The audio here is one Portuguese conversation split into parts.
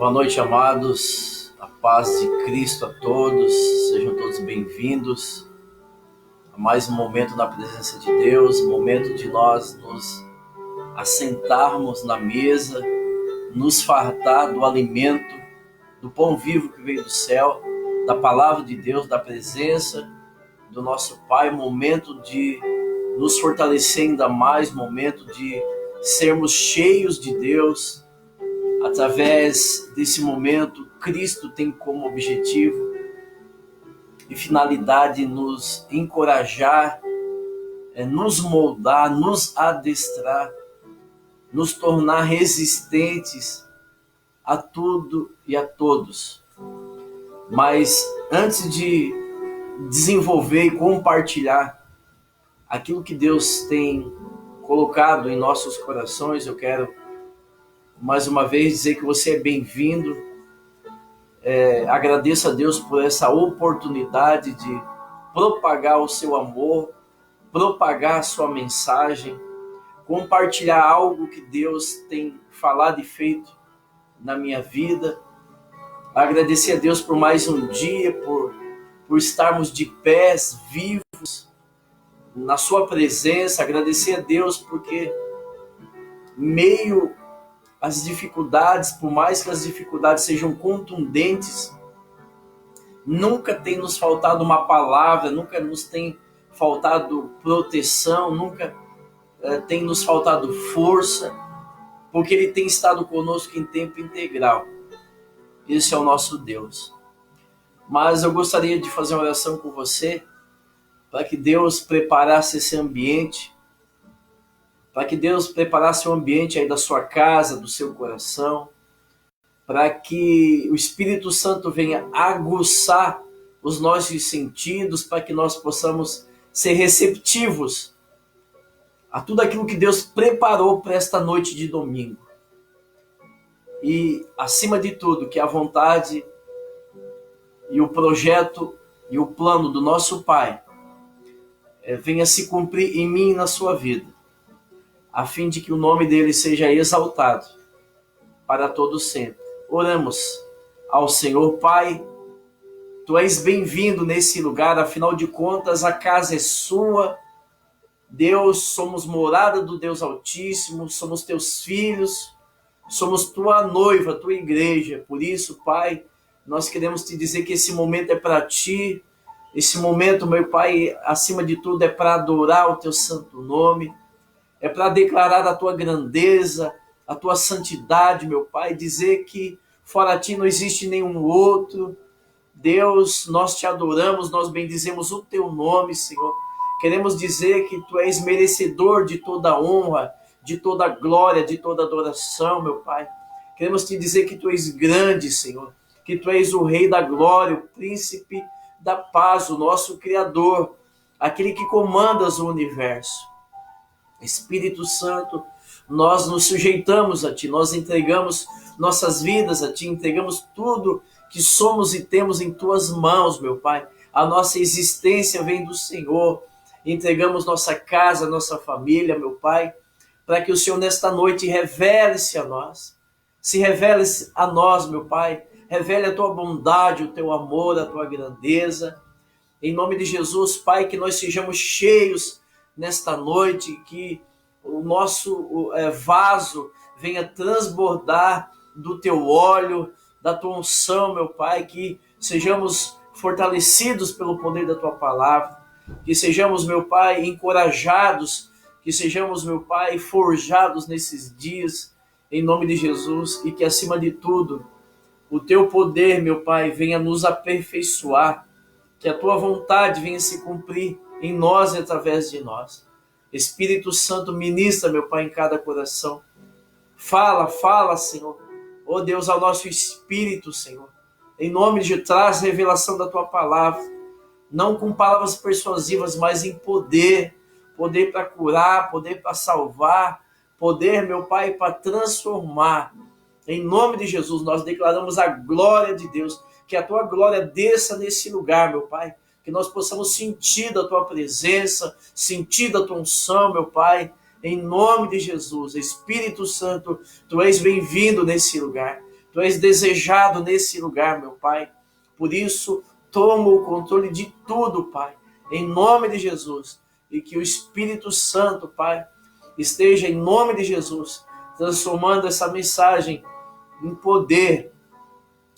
Boa noite, amados. A paz de Cristo a todos. Sejam todos bem-vindos a mais um momento na presença de Deus, momento de nós nos assentarmos na mesa, nos fartar do alimento, do pão vivo que veio do céu, da palavra de Deus, da presença do nosso Pai, momento de nos fortalecer ainda mais, momento de sermos cheios de Deus. Através desse momento, Cristo tem como objetivo e finalidade nos encorajar, nos moldar, nos adestrar, nos tornar resistentes a tudo e a todos. Mas antes de desenvolver e compartilhar aquilo que Deus tem colocado em nossos corações, eu quero mais uma vez dizer que você é bem-vindo. Agradeço a Deus por essa oportunidade de propagar o seu amor, propagar a sua mensagem, compartilhar algo que Deus tem falado e feito na minha vida. Agradecer a Deus por mais um dia, por estarmos de pés, vivos, na sua presença. Agradecer a Deus porque meio as dificuldades, por mais que as dificuldades sejam contundentes, nunca tem nos faltado uma palavra, nunca nos tem faltado proteção, nunca tem nos faltado força, porque Ele tem estado conosco em tempo integral. Esse é o nosso Deus. Mas eu gostaria de fazer uma oração com você, para que Deus preparasse esse ambiente, para que Deus preparasse o ambiente aí da sua casa, do seu coração, para que o Espírito Santo venha aguçar os nossos sentidos, para que nós possamos ser receptivos a tudo aquilo que Deus preparou para esta noite de domingo. E, acima de tudo, que a vontade e o projeto e o plano do nosso Pai venha se cumprir em mim e na sua vida, a fim de que o nome dele seja exaltado para todo sempre. Oramos ao Senhor. Pai, Tu és bem-vindo nesse lugar, afinal de contas a casa é sua. Deus, somos morada do Deus Altíssimo, somos Teus filhos, somos Tua noiva, Tua igreja. Por isso, Pai, nós queremos Te dizer que esse momento é para Ti. Esse momento, meu Pai, acima de tudo é para adorar o Teu santo nome. É para declarar a Tua grandeza, a Tua santidade, meu Pai, dizer que fora Ti não existe nenhum outro. Deus, nós Te adoramos, nós bendizemos o Teu nome, Senhor. Queremos dizer que Tu és merecedor de toda honra, de toda glória, de toda adoração, meu Pai. Queremos Te dizer que Tu és grande, Senhor, que Tu és o Rei da glória, o Príncipe da paz, o nosso Criador, aquele que comandas o universo. Espírito Santo, nós nos sujeitamos a Ti, nós entregamos nossas vidas a Ti, entregamos tudo que somos e temos em Tuas mãos, meu Pai. A nossa existência vem do Senhor. Entregamos nossa casa, nossa família, meu Pai, para que o Senhor nesta noite revele-se a nós. Se revele a nós, meu Pai. Revele a Tua bondade, o Teu amor, a Tua grandeza. Em nome de Jesus, Pai, que nós sejamos cheios nesta noite, que o nosso vaso venha transbordar do Teu óleo, da Tua unção, meu Pai, que sejamos fortalecidos pelo poder da Tua palavra, que sejamos, meu Pai, encorajados, que sejamos, meu Pai, forjados nesses dias, em nome de Jesus, e que, acima de tudo, o Teu poder, meu Pai, venha nos aperfeiçoar, que a Tua vontade venha se cumprir em nós e através de nós. Espírito Santo, ministra, meu Pai, em cada coração. Fala, Senhor. Oh Deus, ao nosso espírito, Senhor. Em nome de Jesus, traz revelação da Tua palavra. Não com palavras persuasivas, mas em poder. Poder para curar, poder para salvar. Poder, meu Pai, para transformar. Em nome de Jesus, nós declaramos a glória de Deus. Que a Tua glória desça nesse lugar, meu Pai. Que nós possamos sentir da Tua presença, sentir da Tua unção, meu Pai. Em nome de Jesus, Espírito Santo, Tu és bem-vindo nesse lugar. Tu és desejado nesse lugar, meu Pai. Por isso, toma o controle de tudo, Pai, em nome de Jesus. E que o Espírito Santo, Pai, esteja, em nome de Jesus, transformando essa mensagem em poder,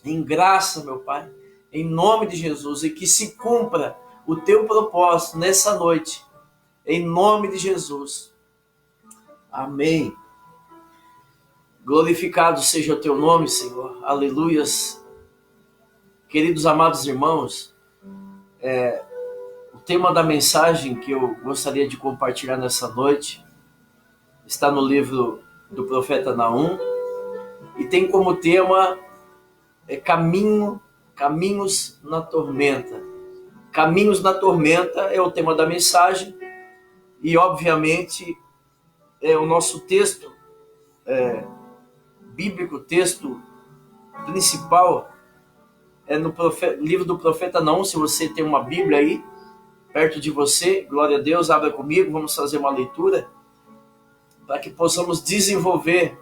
em graça, meu Pai, em nome de Jesus. E que se cumpra o teu propósito nessa noite, em nome de Jesus. Amém. Glorificado seja o teu nome, Senhor. Aleluias. Queridos amados irmãos, o tema da mensagem que eu gostaria de compartilhar nessa noite está no livro do profeta Naum e tem como tema caminhos na tormenta. Caminhos na tormenta é o tema da mensagem e, obviamente, o nosso texto bíblico, o texto principal é no livro do profeta Naum. Se você tem uma Bíblia aí perto de você, glória a Deus, abra comigo, vamos fazer uma leitura para que possamos desenvolver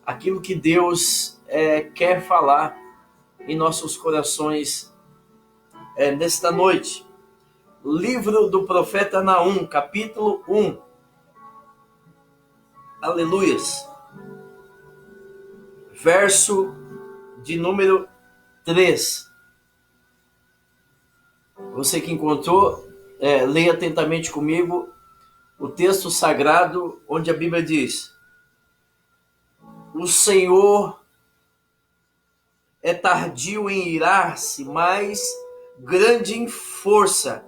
aquilo que Deus quer falar em nossos corações nesta noite. Livro do profeta Naum, capítulo 1. Aleluias. Verso de número 3. Você que encontrou, leia atentamente comigo o texto sagrado onde a Bíblia diz: o Senhor é tardio em irar-se, mas grande em força,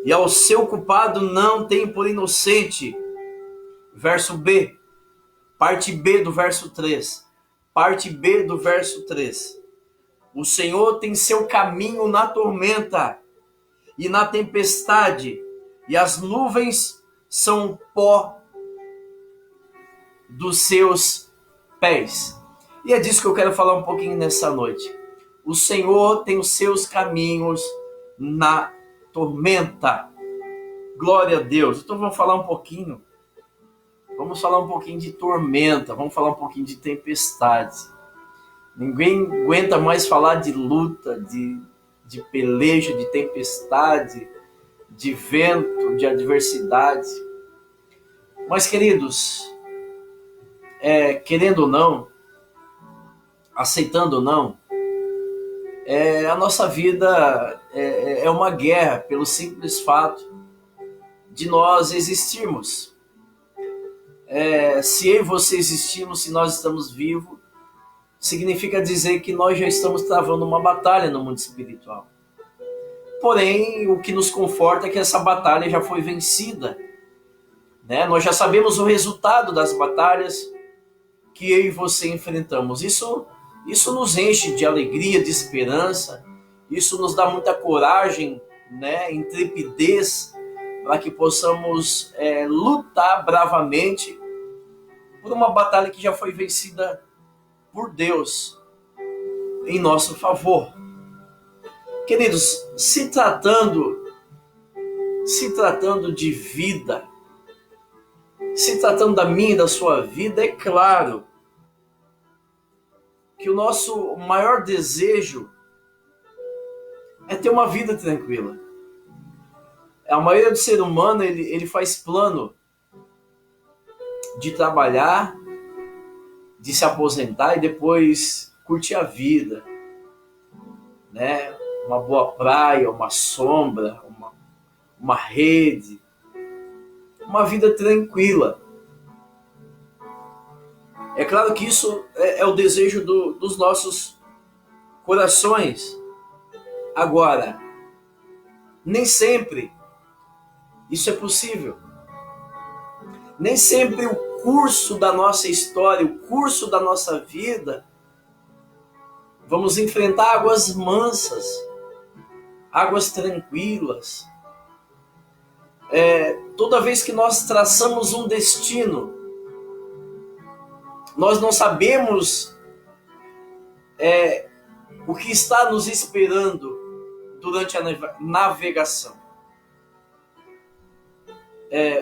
e ao seu culpado não tem por inocente. Verso B, parte B do verso 3. Parte B do verso 3. O Senhor tem seu caminho na tormenta e na tempestade, e as nuvens são pó dos seus pés. E é disso que eu quero falar um pouquinho nessa noite. O Senhor tem os seus caminhos na tormenta. Glória a Deus. Então vamos falar um pouquinho. Vamos falar um pouquinho de tormenta. Vamos falar um pouquinho de tempestade. Ninguém aguenta mais falar de luta, de peleja, de tempestade, de vento, de adversidade. Mas, queridos, querendo ou não, aceitando ou não, a nossa vida é uma guerra pelo simples fato de nós existirmos. Se eu e você existimos, se nós estamos vivos, significa dizer que nós já estamos travando uma batalha no mundo espiritual. Porém, o que nos conforta é que essa batalha já foi vencida. Né? Nós já sabemos o resultado das batalhas que eu e você enfrentamos. Isso nos enche de alegria, de esperança. Isso nos dá muita coragem, né? Intrepidez, para que possamos lutar bravamente por uma batalha que já foi vencida por Deus em nosso favor. Queridos, se tratando de vida, se tratando da minha e da sua vida, é claro que o nosso maior desejo é ter uma vida tranquila. A maioria do ser humano, ele faz plano de trabalhar, de se aposentar e depois curtir a vida, né? Uma boa praia, uma sombra, uma rede, uma vida tranquila. É claro que isso é o desejo dos nossos corações. Agora, nem sempre isso é possível. Nem sempre o curso da nossa história, o curso da nossa vida, vamos enfrentar águas mansas, águas tranquilas. Toda vez que nós traçamos um destino, nós não sabemos o que está nos esperando durante a navegação.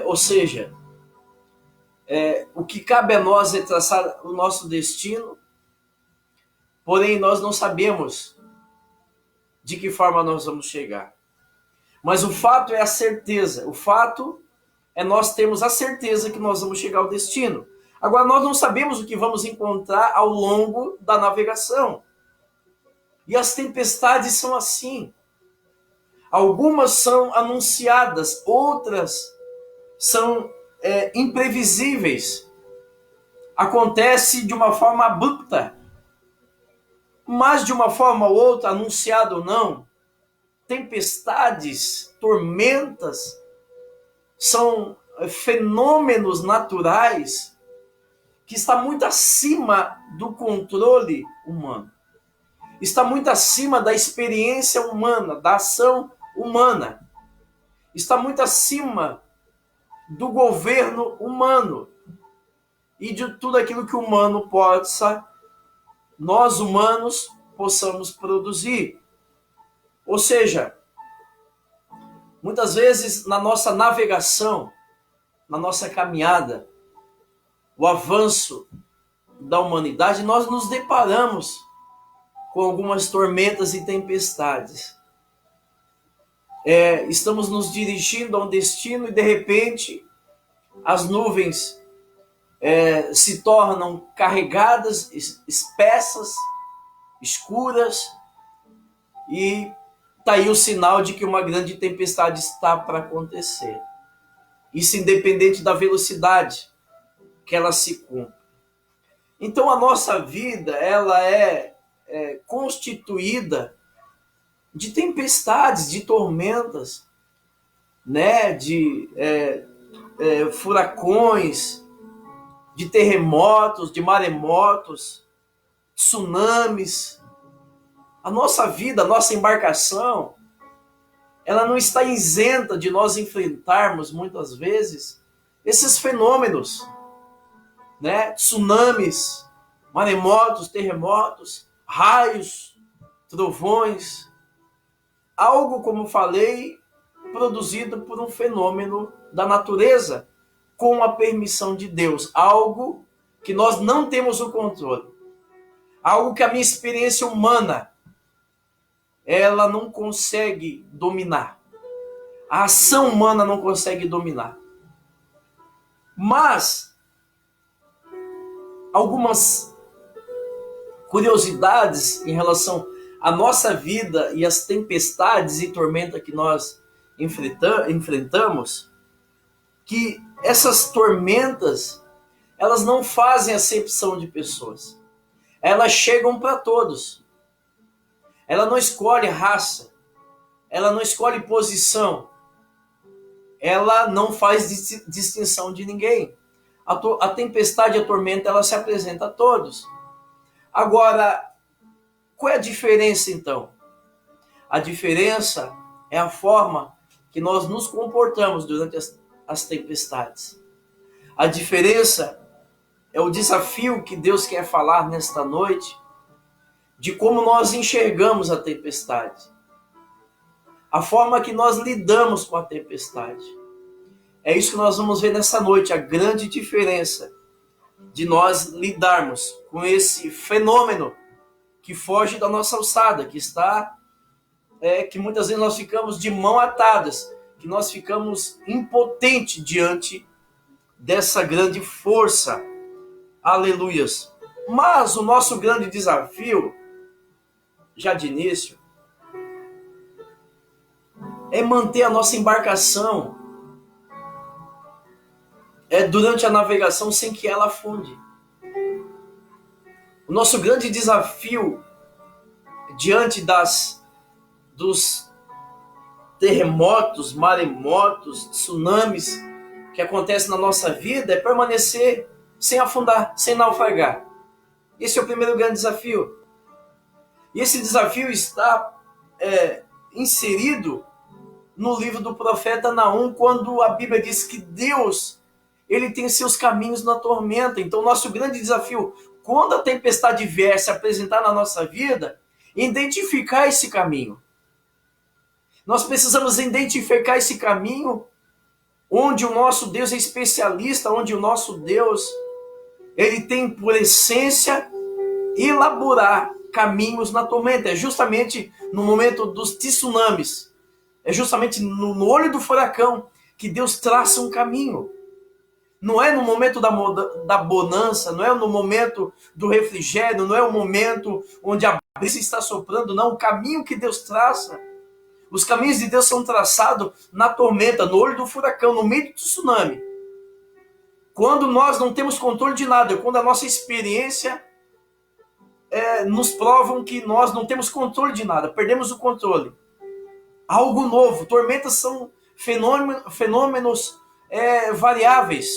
Ou seja, o que cabe a nós é traçar o nosso destino Porém, nós não sabemos de que forma nós vamos chegar. Mas o fato é a certeza. O fato é nós termos a certeza que nós vamos chegar ao destino. Agora, nós não sabemos o que vamos encontrar ao longo da navegação. E as tempestades são assim. Algumas são anunciadas, outras são imprevisíveis. Acontece de uma forma abrupta. Mas de uma forma ou outra, anunciado ou não, tempestades, tormentas, são fenômenos naturais que está muito acima do controle humano. Está muito acima da experiência humana, da ação humana. Está muito acima do governo humano e de tudo aquilo que o humano nós humanos possamos produzir. Ou seja, muitas vezes na nossa navegação, na nossa caminhada, o avanço da humanidade, nós nos deparamos com algumas tormentas e tempestades. Estamos nos dirigindo a um destino e de repente as nuvens se tornam carregadas, espessas, escuras, e está aí o sinal de que uma grande tempestade está para acontecer. Isso independente da velocidade que ela se cumpre. Então a nossa vida ela é constituída de tempestades, de tormentas, né? De furacões, de terremotos, de maremotos, tsunamis. A nossa vida, a nossa embarcação, ela não está isenta de nós enfrentarmos muitas vezes esses fenômenos, né? Tsunamis, maremotos, terremotos, raios, trovões, algo, como falei, produzido por um fenômeno da natureza, com a permissão de Deus, algo que nós não temos o controle, algo que a minha experiência humana ela não consegue dominar, a ação humana não consegue dominar. Mas algumas curiosidades em relação à nossa vida e às tempestades e tormentas que nós enfrentamos, que essas tormentas, elas não fazem acepção de pessoas. Elas chegam para todos. Ela não escolhe raça. Ela não escolhe posição. Ela não faz distinção de ninguém. A tempestade e a tormenta, ela se apresenta a todos. Agora, qual é a diferença então? A diferença é a forma que nós nos comportamos durante as tempestades. A diferença é o desafio que Deus quer falar nesta noite, de como nós enxergamos a tempestade. A forma que nós lidamos com a tempestade. É isso que nós vamos ver nessa noite, a grande diferença de nós lidarmos com esse fenômeno que foge da nossa alçada, que muitas vezes nós ficamos de mão atadas, que nós ficamos impotentes diante dessa grande força. Aleluias. Mas o nosso grande desafio, já de início, é manter a nossa embarcação durante a navegação sem que ela afunde. O nosso grande desafio diante dos terremotos, maremotos, tsunamis que acontecem na nossa vida é permanecer sem afundar, sem naufragar. Esse é o primeiro grande desafio. E esse desafio está inserido no livro do profeta Naum, quando a Bíblia diz que Deus, ele tem seus caminhos na tormenta. Então, nosso grande desafio, quando a tempestade vier se apresentar na nossa vida, é identificar esse caminho. Nós precisamos identificar esse caminho onde o nosso Deus é especialista, onde o nosso Deus, ele tem por essência elaborar caminhos na tormenta. É justamente no momento dos tsunamis, é justamente no olho do furacão que Deus traça um caminho. Não é no momento da bonança, não é no momento do refrigério, não é o momento onde a brisa está soprando, não. O caminho que Deus traça, os caminhos de Deus são traçados na tormenta, no olho do furacão, no meio do tsunami. Quando nós não temos controle de nada, quando a nossa experiência nos provam que nós não temos controle de nada, perdemos o controle. Algo novo, tormentas são fenômenos variáveis,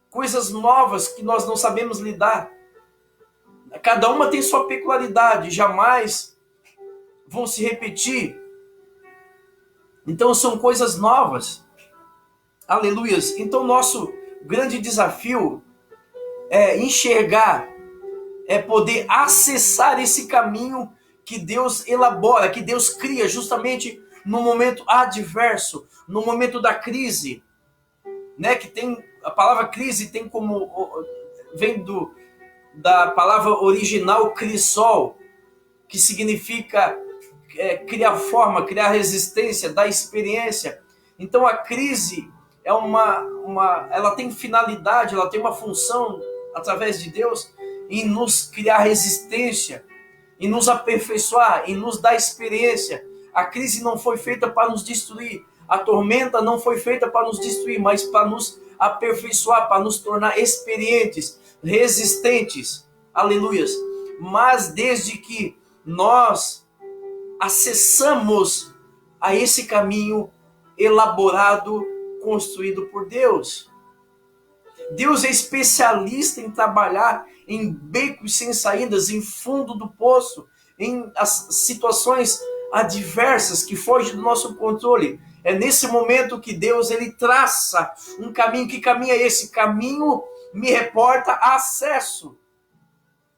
coisas novas que nós não sabemos lidar. Cada uma tem sua peculiaridade, jamais vão se repetir. Então são coisas novas. Aleluias. Então nosso grande desafio é enxergar, é poder acessar esse caminho que Deus elabora, que Deus cria justamente no momento adverso, no momento da crise, né? Que tem a palavra crise tem como vem da palavra original crisol, que significa criar forma, criar resistência, dar experiência. Então a crise é ela tem finalidade, ela tem uma função através de Deus em nos criar resistência, em nos aperfeiçoar, em nos dar experiência. A crise não foi feita para nos destruir, a tormenta não foi feita para nos destruir, mas para nos aperfeiçoar, para nos tornar experientes, resistentes. Aleluias. Mas desde que nós acessamos a esse caminho elaborado, construído por Deus. Deus é especialista em trabalhar em becos sem saídas, em fundo do poço, em as situações adversas que fogem do nosso controle. É nesse momento que Deus ele traça um caminho. Que caminho é esse? Caminho me reporta acesso.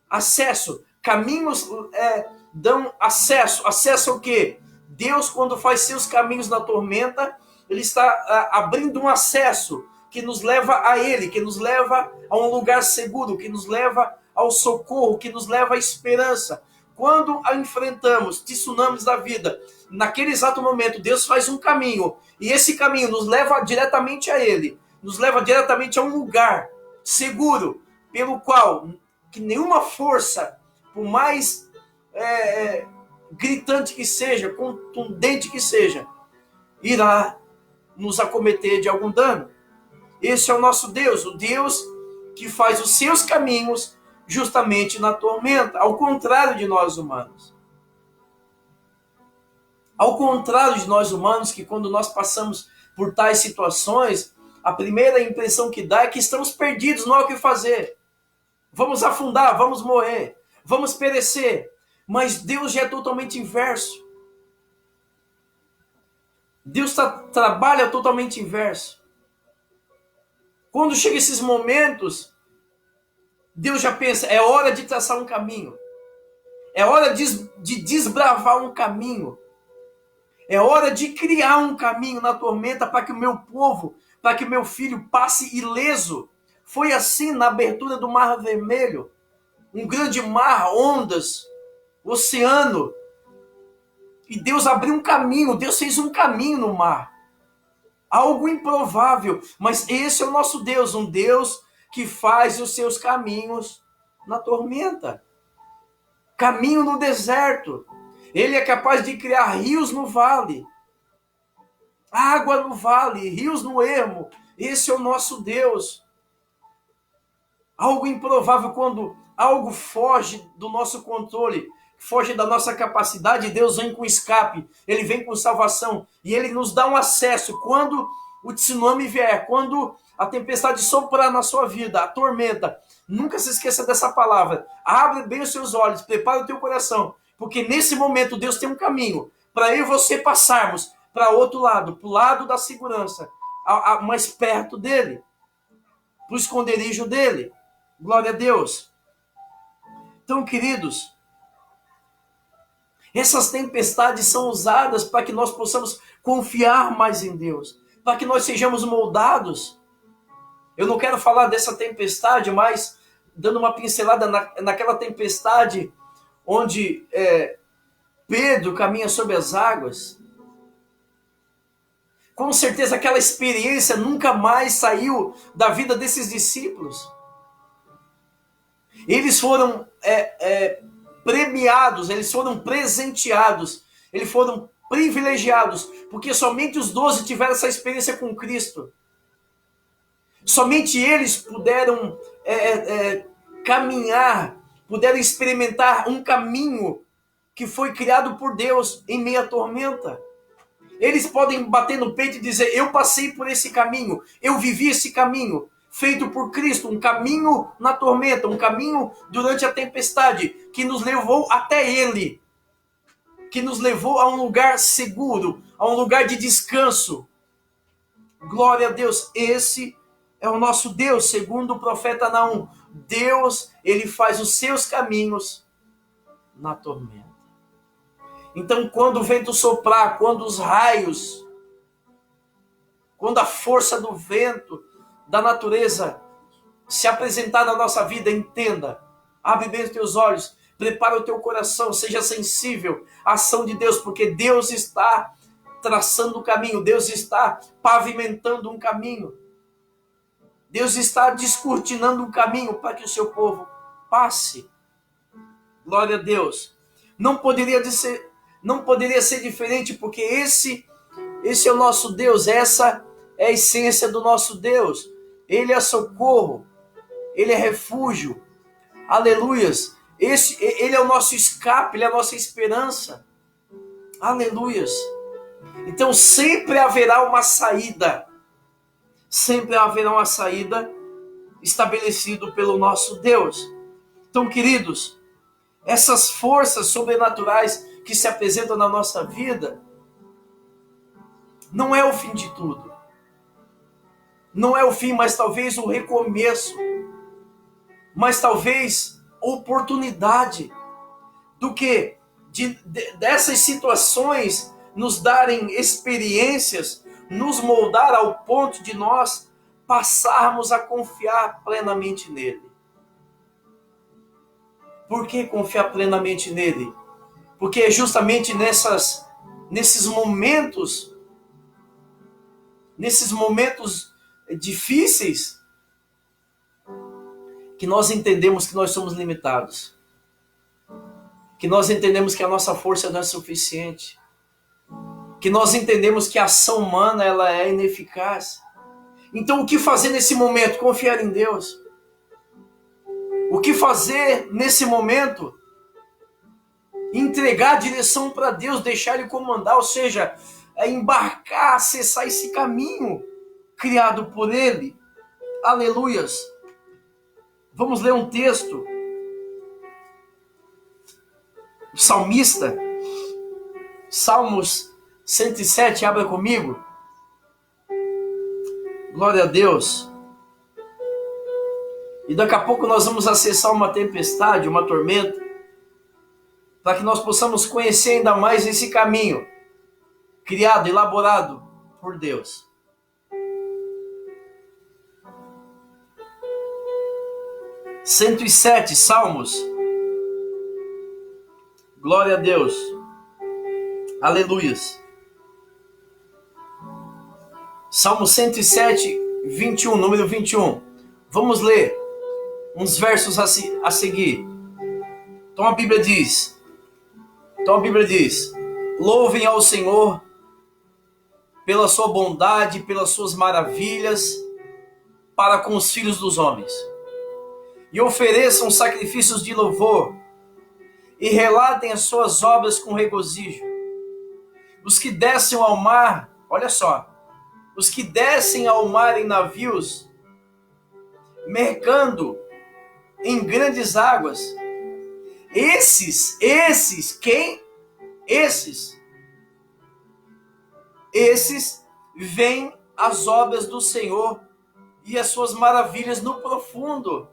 Acesso. Caminhos dão acesso. Acesso ao quê? Deus, quando faz seus caminhos na tormenta, ele está abrindo um acesso que nos leva a Ele, que nos leva a um lugar seguro, que nos leva ao socorro, que nos leva à esperança. Quando enfrentamos tsunamis da vida, naquele exato momento, Deus faz um caminho, e esse caminho nos leva diretamente a Ele, nos leva diretamente a um lugar seguro, pelo qual que nenhuma força, por mais gritante que seja, contundente que seja, irá nos acometer de algum dano. Esse é o nosso Deus, o Deus que faz os seus caminhos justamente na tormenta, ao contrário de nós humanos. Ao contrário de nós humanos, que quando nós passamos por tais situações, a primeira impressão que dá é que estamos perdidos, não há o que fazer. Vamos afundar, vamos morrer, vamos perecer. Mas Deus já é totalmente inverso. Deus trabalha totalmente inverso. Quando chega esses momentos, Deus já pensa, é hora de traçar um caminho. É hora de desbravar um caminho. É hora de criar um caminho na tormenta para que o meu povo, para que o meu filho passe ileso. Foi assim na abertura do Mar Vermelho. Um grande mar, ondas, oceano. E Deus abriu um caminho, Deus fez um caminho no mar. Algo improvável, mas esse é o nosso Deus, um Deus que faz os seus caminhos na tormenta. Caminho no deserto. Ele é capaz de criar rios no vale. Água no vale, rios no ermo. Esse é o nosso Deus. Algo improvável quando algo foge do nosso controle, foge da nossa capacidade, Deus vem com escape, Ele vem com salvação, e Ele nos dá um acesso. Quando o tsunami vier, quando a tempestade soprar na sua vida, a tormenta, nunca se esqueça dessa palavra. Abre bem os seus olhos, prepara o teu coração, porque nesse momento Deus tem um caminho para eu e você passarmos para outro lado, para o lado da segurança, mais perto dele, para o esconderijo dele. Glória a Deus. Então, queridos, essas tempestades são usadas para que nós possamos confiar mais em Deus, para que nós sejamos moldados. Eu não quero falar dessa tempestade, mas dando uma pincelada naquela tempestade onde Pedro caminha sobre as águas. Com certeza aquela experiência nunca mais saiu da vida desses discípulos. Eles foram premiados, eles foram presenteados, eles foram privilegiados, porque somente os 12 tiveram essa experiência com Cristo. Somente eles puderam caminhar, puderam experimentar um caminho que foi criado por Deus em meio à tormenta. Eles podem bater no peito e dizer: eu passei por esse caminho, eu vivi esse caminho, feito por Cristo, um caminho na tormenta, um caminho durante a tempestade, que nos levou até Ele, que nos levou a um lugar seguro, a um lugar de descanso. Glória a Deus, esse é o nosso Deus, segundo o profeta Naum. Deus, Ele faz os seus caminhos na tormenta. Então, quando o vento soprar, quando os raios, quando a força do vento, da natureza se apresentar na nossa vida, entenda, abre bem os teus olhos, prepara o teu coração, seja sensível à ação de Deus, porque Deus está traçando o caminho, Deus está pavimentando um caminho, Deus está descortinando um caminho para que o seu povo passe. Glória a Deus. Não poderia ser diferente, porque esse é o nosso Deus, essa é a essência do nosso Deus. Ele é socorro, Ele é refúgio, aleluias. Ele é o nosso escape, Ele é a nossa esperança, aleluias. Então sempre haverá uma saída, estabelecido pelo nosso Deus. Então, queridos, essas forças sobrenaturais que se apresentam na nossa vida, não é o fim de tudo. Não é o fim, mas talvez o recomeço. Mas talvez oportunidade do que? Dessas situações nos darem experiências, nos moldar ao ponto de nós passarmos a confiar plenamente nele. Por que confiar plenamente nele? Porque é justamente nesses momentos difíceis que nós entendemos que nós somos limitados, que nós entendemos que a nossa força não é suficiente, que nós entendemos que a ação humana ela é ineficaz. Então, o que fazer nesse momento? Confiar em Deus. O que fazer nesse momento? Entregar a direção para Deus, deixar Ele comandar, ou seja, embarcar, acessar esse caminho criado por Ele. Aleluias. Vamos ler um texto. O salmista, Salmos 107, abra comigo. Glória a Deus. E daqui a pouco nós vamos acessar uma tempestade, uma tormenta, para que nós possamos conhecer ainda mais esse caminho criado, elaborado por Deus. Salmos. Glória a Deus. Aleluias. Salmo 107, 21, número 21. Vamos ler uns versos a seguir. Então a Bíblia diz: louvem ao Senhor pela sua bondade, pelas suas maravilhas para com os filhos dos homens. E ofereçam sacrifícios de louvor e relatem as suas obras com regozijo. Os que descem ao mar, olha só, os que descem ao mar em navios, mercando em grandes águas, esses, quem? Esses veem as obras do Senhor e as suas maravilhas no profundo.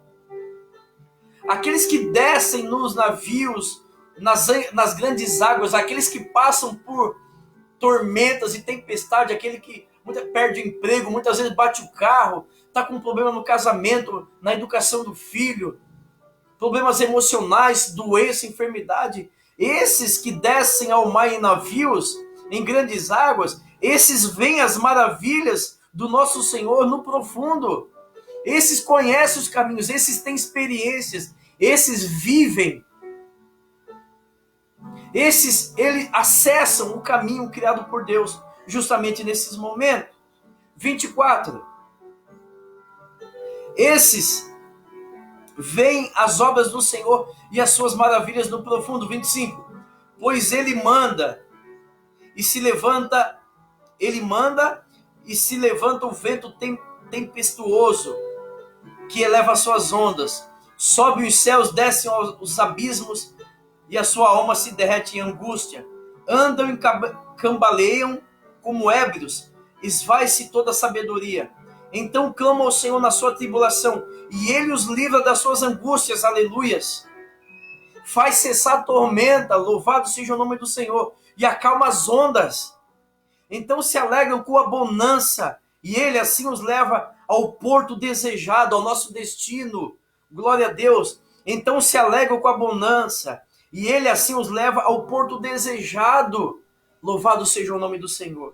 Aqueles que descem nos navios, nas grandes águas, aqueles que passam por tormentas e tempestade, aquele que perde o emprego, muitas vezes bate o carro, está com um problema no casamento, na educação do filho, problemas emocionais, doença, enfermidade. Esses que descem ao mar em navios, em grandes águas, esses veem as maravilhas do nosso Senhor no profundo. Esses conhecem os caminhos, esses têm experiências, esses vivem. Eles acessam o caminho criado por Deus, justamente nesses momentos. 24. Esses veem as obras do Senhor e as suas maravilhas no profundo. 25. Pois ele manda e se levanta o vento tempestuoso que eleva as suas ondas. Sobe os céus, descem os abismos e a sua alma se derrete em angústia. Andam e cambaleiam como ébrios, esvai-se toda a sabedoria. Então clamam ao Senhor na sua tribulação, e Ele os livra das suas angústias, aleluias. Faz cessar a tormenta, louvado seja o nome do Senhor, e acalma as ondas. Então se alegram com a bonança, e Ele assim os leva ao porto desejado, ao nosso destino. Glória a Deus. Então se alegram com a bonança, e Ele assim os leva ao porto desejado. Louvado seja o nome do Senhor.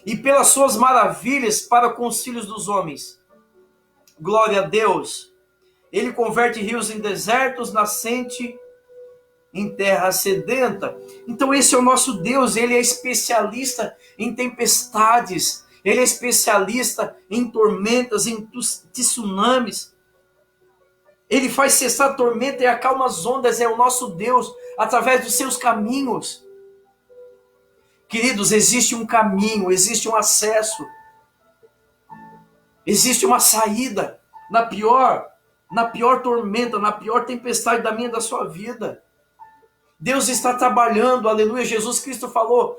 E pelas suas maravilhas para com os filhos dos homens. Glória a Deus. Ele converte rios em desertos, nascente em terra sedenta. Então esse é o nosso Deus, Ele é especialista em tempestades, Ele é especialista em tormentas, em tsunamis. Ele faz cessar a tormenta e acalma as ondas, é o nosso Deus, através dos seus caminhos. Queridos, existe um caminho, existe um acesso, existe uma saída na pior tormenta, na pior tempestade da minha e da sua vida. Deus está trabalhando, aleluia. Jesus Cristo falou,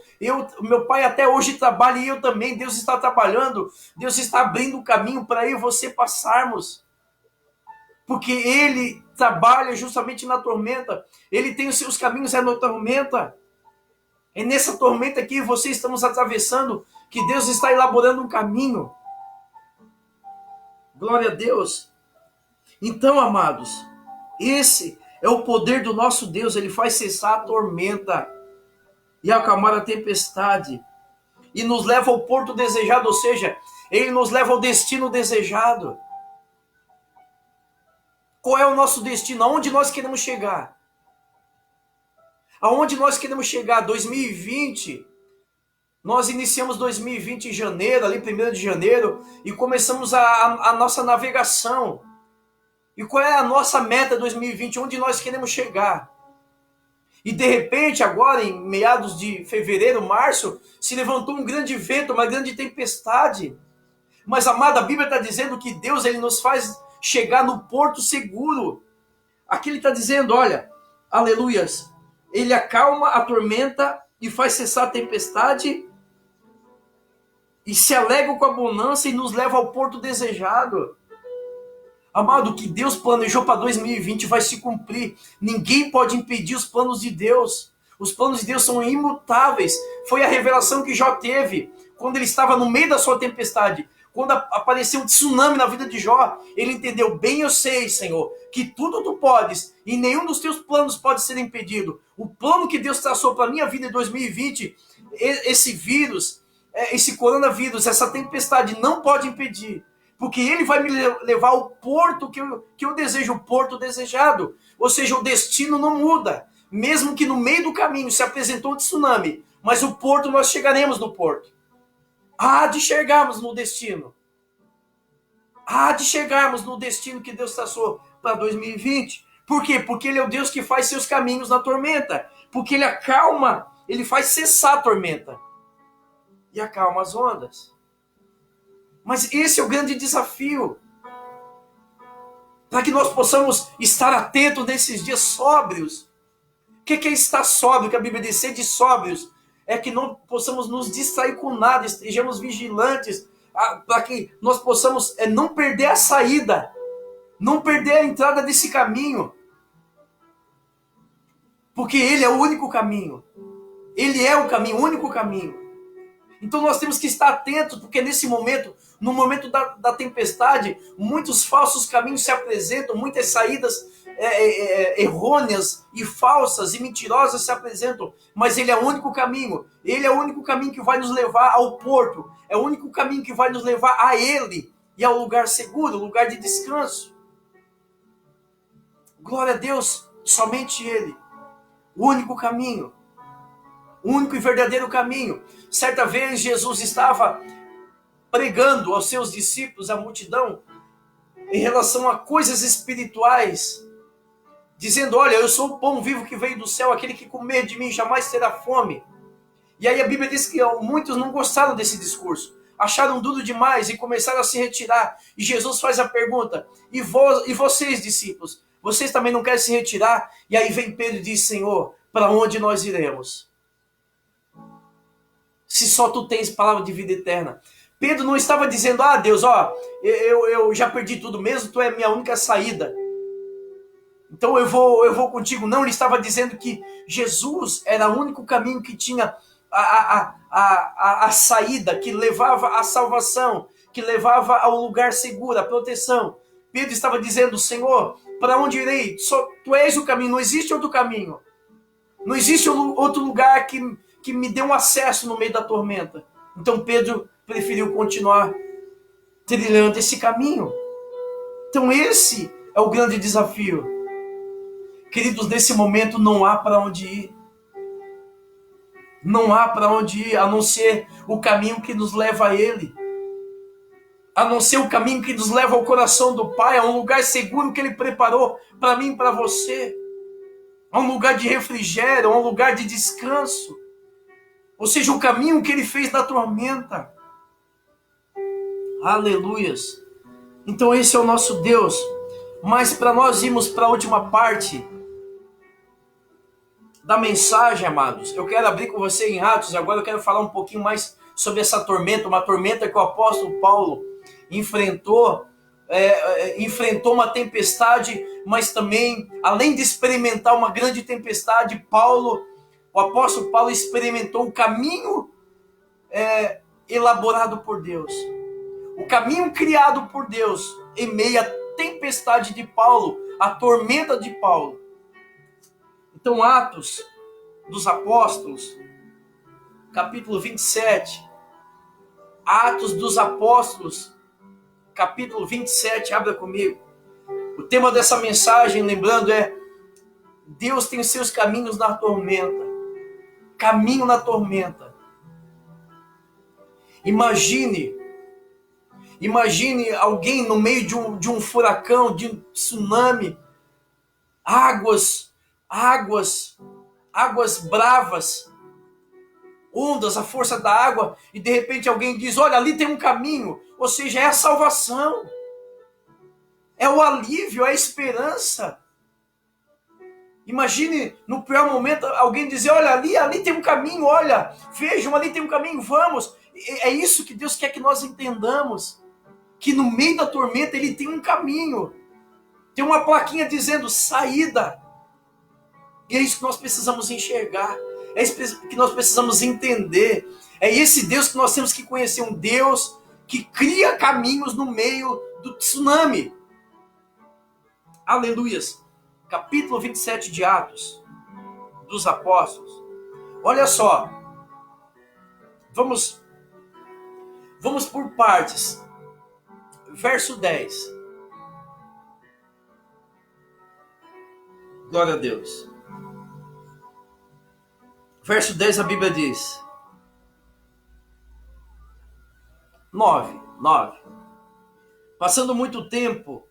meu Pai até hoje trabalha e eu também. Deus está trabalhando, Deus está abrindo o caminho para eu e você passarmos. Porque Ele trabalha justamente na tormenta, Ele tem os seus caminhos na tormenta. É nessa tormenta que você estamos atravessando que Deus está elaborando um caminho. Glória a Deus. Então, amados, esse é o poder do nosso Deus. Ele faz cessar a tormenta e acalmar a tempestade. E nos leva ao porto desejado, ou seja, Ele nos leva ao destino desejado. Qual é o nosso destino? Aonde nós queremos chegar? Aonde nós queremos chegar? 2020, nós iniciamos 2020 em janeiro, ali 1º de janeiro, e começamos a nossa navegação. E qual é a nossa meta 2020? Onde nós queremos chegar? E de repente, agora em meados de fevereiro, março, se levantou um grande vento, uma grande tempestade. Mas, amada, a Bíblia está dizendo que Deus ele nos faz chegar no porto seguro. Aqui ele está dizendo, olha, aleluias, Ele acalma a tormenta e faz cessar a tempestade e se alegra com a bonança e nos leva ao porto desejado. Amado, o que Deus planejou para 2020 vai se cumprir. Ninguém pode impedir os planos de Deus. Os planos de Deus são imutáveis. Foi a revelação que Jó teve quando ele estava no meio da sua tempestade. Quando apareceu um tsunami na vida de Jó, ele entendeu, bem eu sei, Senhor, que tudo tu podes e nenhum dos teus planos pode ser impedido. O plano que Deus traçou para a minha vida em 2020, esse vírus, esse coronavírus, essa tempestade não pode impedir. Porque Ele vai me levar ao porto que eu desejo, o porto desejado. Ou seja, o destino não muda. Mesmo que no meio do caminho se apresentou um tsunami, mas o porto, nós chegaremos no porto. Há de chegarmos no destino. Há de chegarmos no destino que Deus traçou para 2020. Por quê? Porque Ele é o Deus que faz seus caminhos na tormenta. Porque Ele acalma, Ele faz cessar a tormenta. E acalma as ondas. Mas esse é o grande desafio. Para que nós possamos estar atentos nesses dias sóbrios. O que é estar sóbrio? Que a Bíblia diz, sede sóbrios. É que não possamos nos distrair com nada, estejamos vigilantes, para que nós possamos não perder a saída, não perder a entrada desse caminho. Porque Ele é o único caminho. Ele é o caminho, o único caminho. Então nós temos que estar atentos, porque nesse momento, no momento da tempestade, muitos falsos caminhos se apresentam, muitas saídas errôneas e falsas e mentirosas se apresentam, mas ele é o único caminho. Ele é o único caminho que vai nos levar ao porto. É o único caminho que vai nos levar a ele e ao lugar seguro, lugar de descanso. Glória a Deus, somente ele. O único caminho. O único e verdadeiro caminho. Certa vez Jesus estava pregando aos seus discípulos, à multidão, em relação a coisas espirituais, dizendo: olha, eu sou o pão vivo que veio do céu, aquele que comer de mim jamais terá fome. E aí a Bíblia diz que muitos não gostaram desse discurso, acharam duro demais e começaram a se retirar. E Jesus faz a pergunta: e vocês, discípulos, vocês também não querem se retirar? E aí vem Pedro e diz: Senhor, para onde nós iremos? Se só tu tens palavra de vida eterna. Pedro não estava dizendo: ah, Deus, eu já perdi tudo mesmo, tu é a minha única saída, então eu vou contigo. Não, ele estava dizendo que Jesus era o único caminho que tinha a saída, que levava à salvação, que levava ao lugar seguro, à proteção. Pedro estava dizendo: Senhor, para onde irei? Só tu és o caminho, não existe outro caminho. Não existe outro lugar que me dê um acesso no meio da tormenta. Então Pedro preferiu continuar trilhando esse caminho. Então esse é o grande desafio. Queridos, nesse momento não há para onde ir. Não há para onde ir, a não ser o caminho que nos leva a Ele. A não ser o caminho que nos leva ao coração do Pai, a um lugar seguro que Ele preparou para mim e para você. A um lugar de refrigério, a um lugar de descanso. Ou seja, o caminho que Ele fez na tormenta. Aleluias. Então esse é o nosso Deus. Mas para nós irmos para a última parte da mensagem, amados, eu quero abrir com você em Atos, e agora eu quero falar um pouquinho mais sobre essa tormenta, uma tormenta que o apóstolo Paulo enfrentou uma tempestade, mas também, além de experimentar uma grande tempestade, o apóstolo Paulo experimentou o caminho elaborado por Deus, o caminho criado por Deus em meio à tempestade de Paulo, a tormenta de Paulo. Então, Atos dos Apóstolos, capítulo 27. Atos dos Apóstolos, capítulo 27, abra comigo. O tema dessa mensagem, lembrando, é: Deus tem os seus caminhos na tormenta. Caminho na tormenta. Imagine alguém no meio de um furacão, de um tsunami, águas bravas, ondas, a força da água, e de repente alguém diz: olha, ali tem um caminho. Ou seja, é a salvação, é o alívio, é a esperança. Imagine no pior momento alguém dizer: olha, ali tem um caminho, olha, vejam, ali tem um caminho, vamos. É isso que Deus quer que nós entendamos, que no meio da tormenta Ele tem um caminho, tem uma plaquinha dizendo saída. E é isso que nós precisamos enxergar, é isso que nós precisamos entender. É esse Deus que nós temos que conhecer, um Deus que cria caminhos no meio do tsunami. Aleluias. Capítulo 27 de Atos dos Apóstolos. Olha só, vamos por partes. Verso 10. Glória a Deus. Verso 10, a Bíblia diz: 9. Passando muito tempo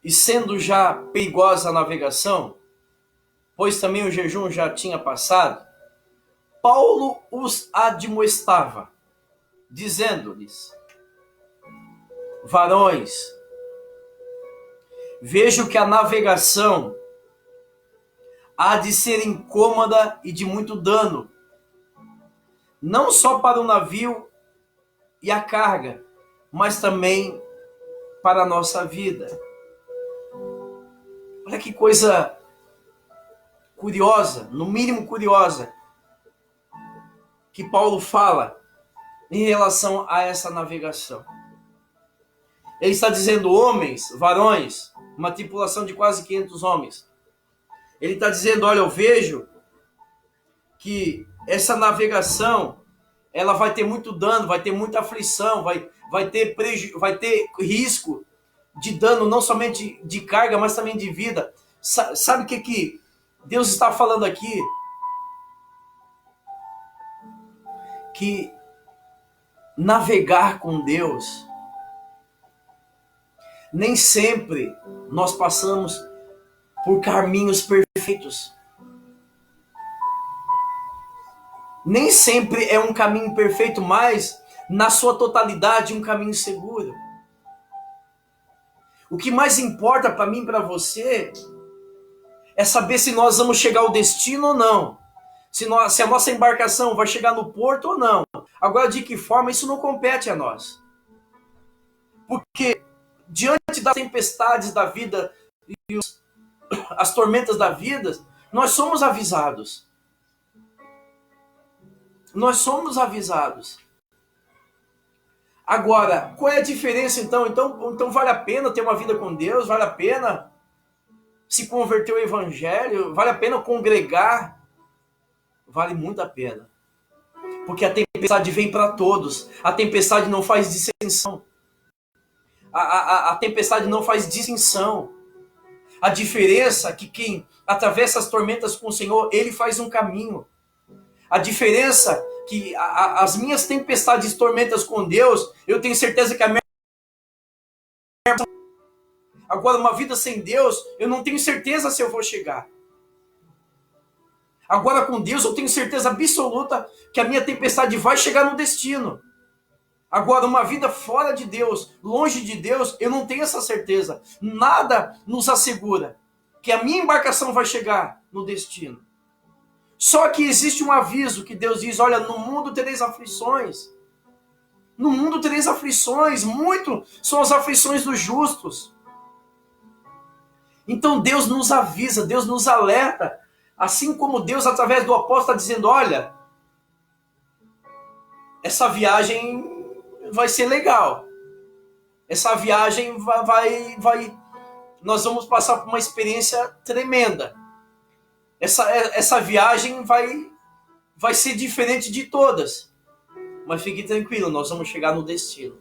e sendo já perigosa a navegação, pois também o jejum já tinha passado, Paulo os admoestava, dizendo-lhes: varões, vejo que a navegação há de ser incômoda e de muito dano, não só para o navio e a carga, mas também para a nossa vida. Olha que coisa curiosa, no mínimo curiosa, que Paulo fala em relação a essa navegação. Ele está dizendo homens, varões, uma tripulação de quase 500 homens. Ele está dizendo, olha, eu vejo que essa navegação, ela vai ter muito dano, vai ter muita aflição, vai ter risco de dano, não somente de carga, mas também de vida. Sabe o que Deus está falando aqui? Que navegar com Deus, nem sempre nós passamos por caminhos perfeitos. Nem sempre é um caminho perfeito, mas na sua totalidade um caminho seguro. O que mais importa para mim e para você é saber se nós vamos chegar ao destino ou não. Se a nossa embarcação vai chegar no porto ou não. Agora, de que forma, isso não compete a nós. Porque diante das tempestades da vida e as tormentas da vida, nós somos avisados. Nós somos avisados. Agora, qual é a diferença então? Então vale a pena ter uma vida com Deus? Vale a pena se converter ao Evangelho? Vale a pena congregar? Vale muito a pena. Porque a tempestade vem para todos. A tempestade não faz distinção. A tempestade não faz distinção. A diferença é que quem atravessa as tormentas com o Senhor, Ele faz um caminho. A diferença é que as minhas tempestades e tormentas com Deus, eu tenho certeza que a minha... Agora, uma vida sem Deus, eu não tenho certeza se eu vou chegar. Agora, com Deus, eu tenho certeza absoluta que a minha tempestade vai chegar no destino. Agora, uma vida fora de Deus, longe de Deus, eu não tenho essa certeza. Nada nos assegura que a minha embarcação vai chegar no destino. Só que existe um aviso que Deus diz, olha, no mundo tereis aflições. No mundo tereis aflições, muito são as aflições dos justos. Então Deus nos avisa, Deus nos alerta, assim como Deus através do apóstolo está dizendo, olha, essa viagem vai ser legal. Essa viagem nós vamos passar por uma experiência tremenda. Essa viagem vai ser diferente de todas. Mas fique tranquilo, nós vamos chegar no destino.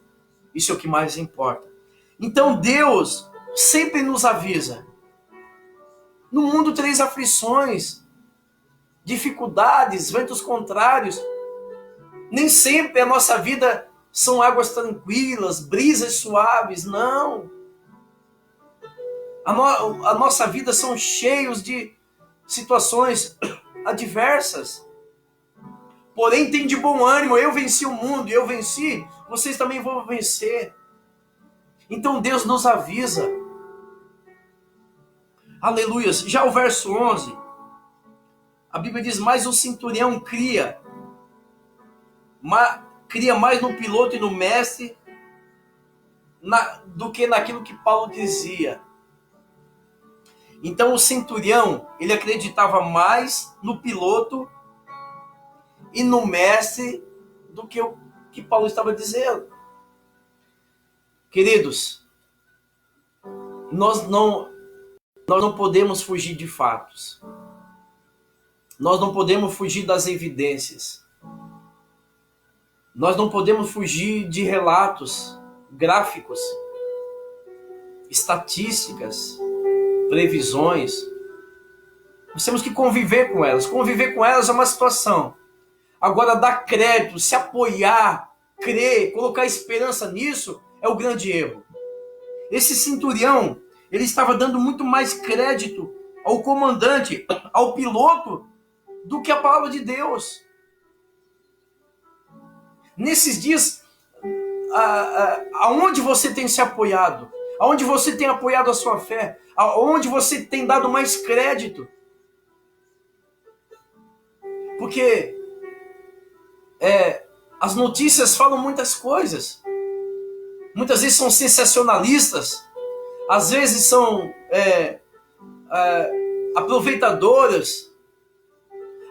Isso é o que mais importa. Então Deus sempre nos avisa. No mundo tereis aflições, dificuldades, ventos contrários. Nem sempre a nossa vida são águas tranquilas, brisas suaves, não. A nossa vida são cheios de situações adversas. Porém, tem de bom ânimo, eu venci o mundo, eu venci, vocês também vão vencer. Então Deus nos avisa. Aleluia. Já o verso 11, a Bíblia diz, mas o centurião cria mais no piloto e no mestre do que naquilo que Paulo dizia. Então o centurião, ele acreditava mais no piloto e no mestre do que o que Paulo estava dizendo. Queridos, nós não podemos fugir de fatos. Nós não podemos fugir das evidências. Nós não podemos fugir de relatos, gráficos, estatísticas, previsões. Nós temos que conviver com elas. Conviver com elas é uma situação. Agora, dar crédito, se apoiar, crer, colocar esperança nisso, é o grande erro. Esse centurião, ele estava dando muito mais crédito ao comandante, ao piloto, do que a palavra de Deus. Nesses dias, aonde você tem se apoiado? Aonde você tem apoiado a sua fé? Aonde você tem dado mais crédito? Porque as notícias falam muitas coisas. Muitas vezes são sensacionalistas. Às vezes são aproveitadoras.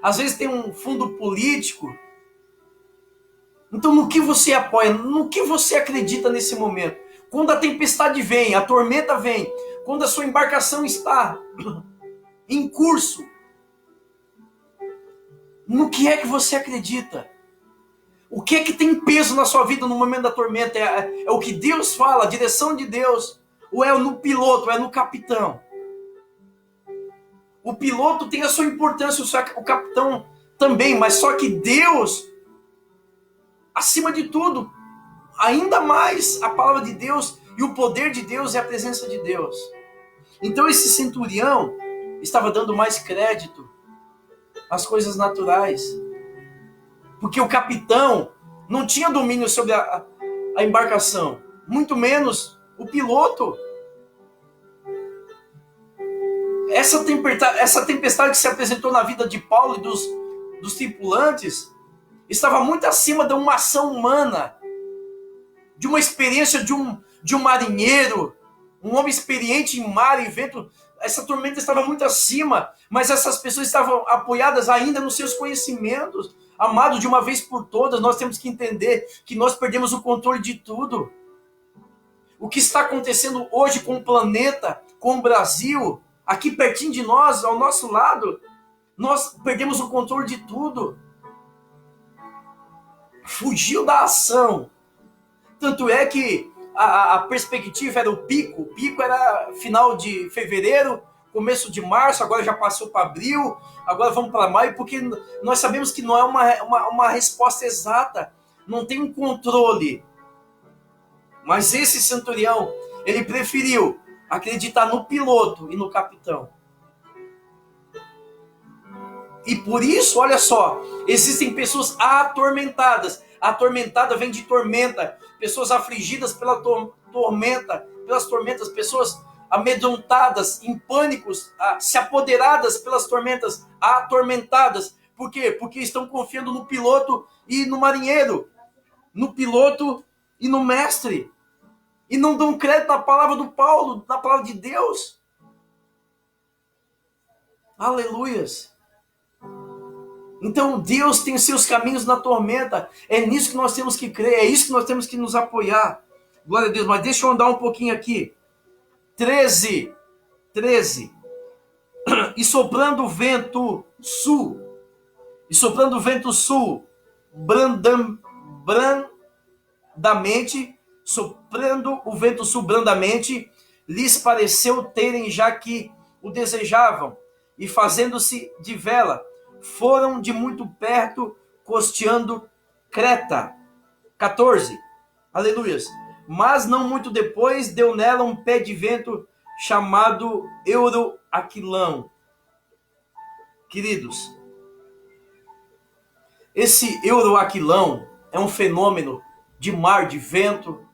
Às vezes tem um fundo político. Então, no que você apoia? No que você acredita nesse momento? Quando a tempestade vem, a tormenta vem, quando a sua embarcação está em curso, no que é que você acredita? O que é que tem peso na sua vida no momento da tormenta? É o que Deus fala, a direção de Deus? Ou é no piloto, ou é no capitão? O piloto tem a sua importância, o capitão também, mas só que Deus, acima de tudo, ainda mais a palavra de Deus e o poder de Deus é a presença de Deus. Então esse centurião estava dando mais crédito às coisas naturais. Porque o capitão não tinha domínio sobre a embarcação, muito menos o piloto. Essa tempestade que se apresentou na vida de Paulo e dos tripulantes estava muito acima de uma ação humana, de uma experiência de um marinheiro, um homem experiente em mar e vento. Essa tormenta estava muito acima, mas essas pessoas estavam apoiadas ainda nos seus conhecimentos. Amado, de uma vez por todas, nós temos que entender que nós perdemos o controle de tudo. O que está acontecendo hoje com o planeta, com o Brasil, aqui pertinho de nós, ao nosso lado, nós perdemos o controle de tudo. Fugiu da ação. Tanto é que a perspectiva era o pico era final de fevereiro, começo de março, agora já passou para abril, agora vamos para maio, porque nós sabemos que não é uma resposta exata, não tem um controle. Mas esse centurião, ele preferiu acreditar no piloto e no capitão. E por isso, olha só, existem pessoas atormentadas. Atormentada vem de tormenta. Pessoas afligidas pela tormenta, pelas tormentas, pessoas amedrontadas, em pânicos, se apoderadas pelas tormentas, atormentadas. Por quê? Porque estão confiando no piloto e no marinheiro, no piloto e no mestre. E não dão crédito na palavra do Paulo, na palavra de Deus. Aleluias. Então Deus tem os seus caminhos na tormenta. É nisso que nós temos que crer. É isso que nós temos que nos apoiar. Glória a Deus. Mas deixa eu andar um pouquinho aqui. 13. E soprando o vento sul. Brandamente. Soprando o vento sul brandamente. Lhes pareceu terem já que o desejavam. E fazendo-se de vela, foram de muito perto, costeando Creta. 14. Aleluias. Mas não muito depois, deu nela um pé de vento chamado Euroaquilão. Queridos, esse Euroaquilão é um fenômeno de mar, de vento,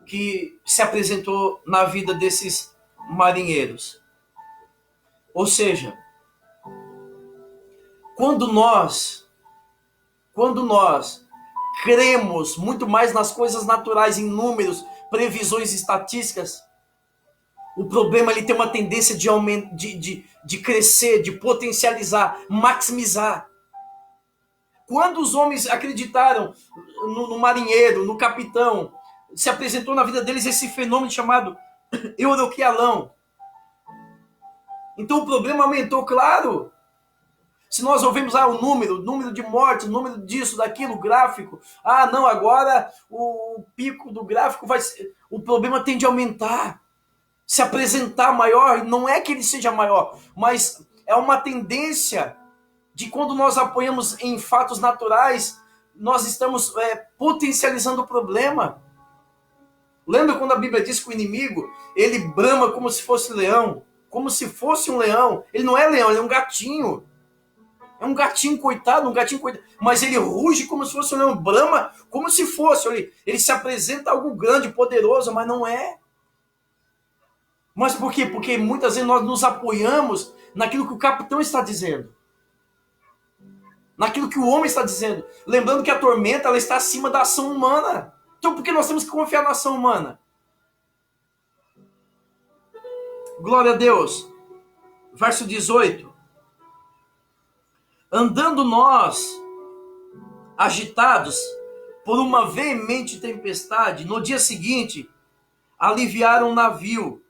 que se apresentou na vida desses marinheiros. Ou seja, quando nós cremos muito mais nas coisas naturais, em números, previsões estatísticas, o problema ele tem uma tendência de crescer, de potencializar, maximizar. Quando os homens acreditaram no marinheiro, no capitão, se apresentou na vida deles esse fenômeno chamado Euroaquilão. Então o problema aumentou, claro. Se nós ouvimos o número de mortes, o número disso, daquilo, o gráfico. Não, agora o pico do gráfico vai ser... O problema tende a aumentar, se apresentar maior. Não é que ele seja maior, mas é uma tendência de quando nós apoiamos em fatos naturais, nós estamos potencializando o problema. Lembra quando a Bíblia diz que o inimigo, ele brama como se fosse leão? Como se fosse um leão. Ele não é leão, ele é um gatinho. É um gatinho coitado, mas ele ruge como se fosse um leão, brama como se fosse. Ele se apresenta algo grande, poderoso, mas não é. Mas por quê? Porque muitas vezes nós nos apoiamos naquilo que o capitão está dizendo. Naquilo que o homem está dizendo. Lembrando que a tormenta ela está acima da ação humana. Então por que nós temos que confiar na ação humana? Glória a Deus. Verso 18. Andando nós, agitados por uma veemente tempestade, no dia seguinte, aliviaram o navio.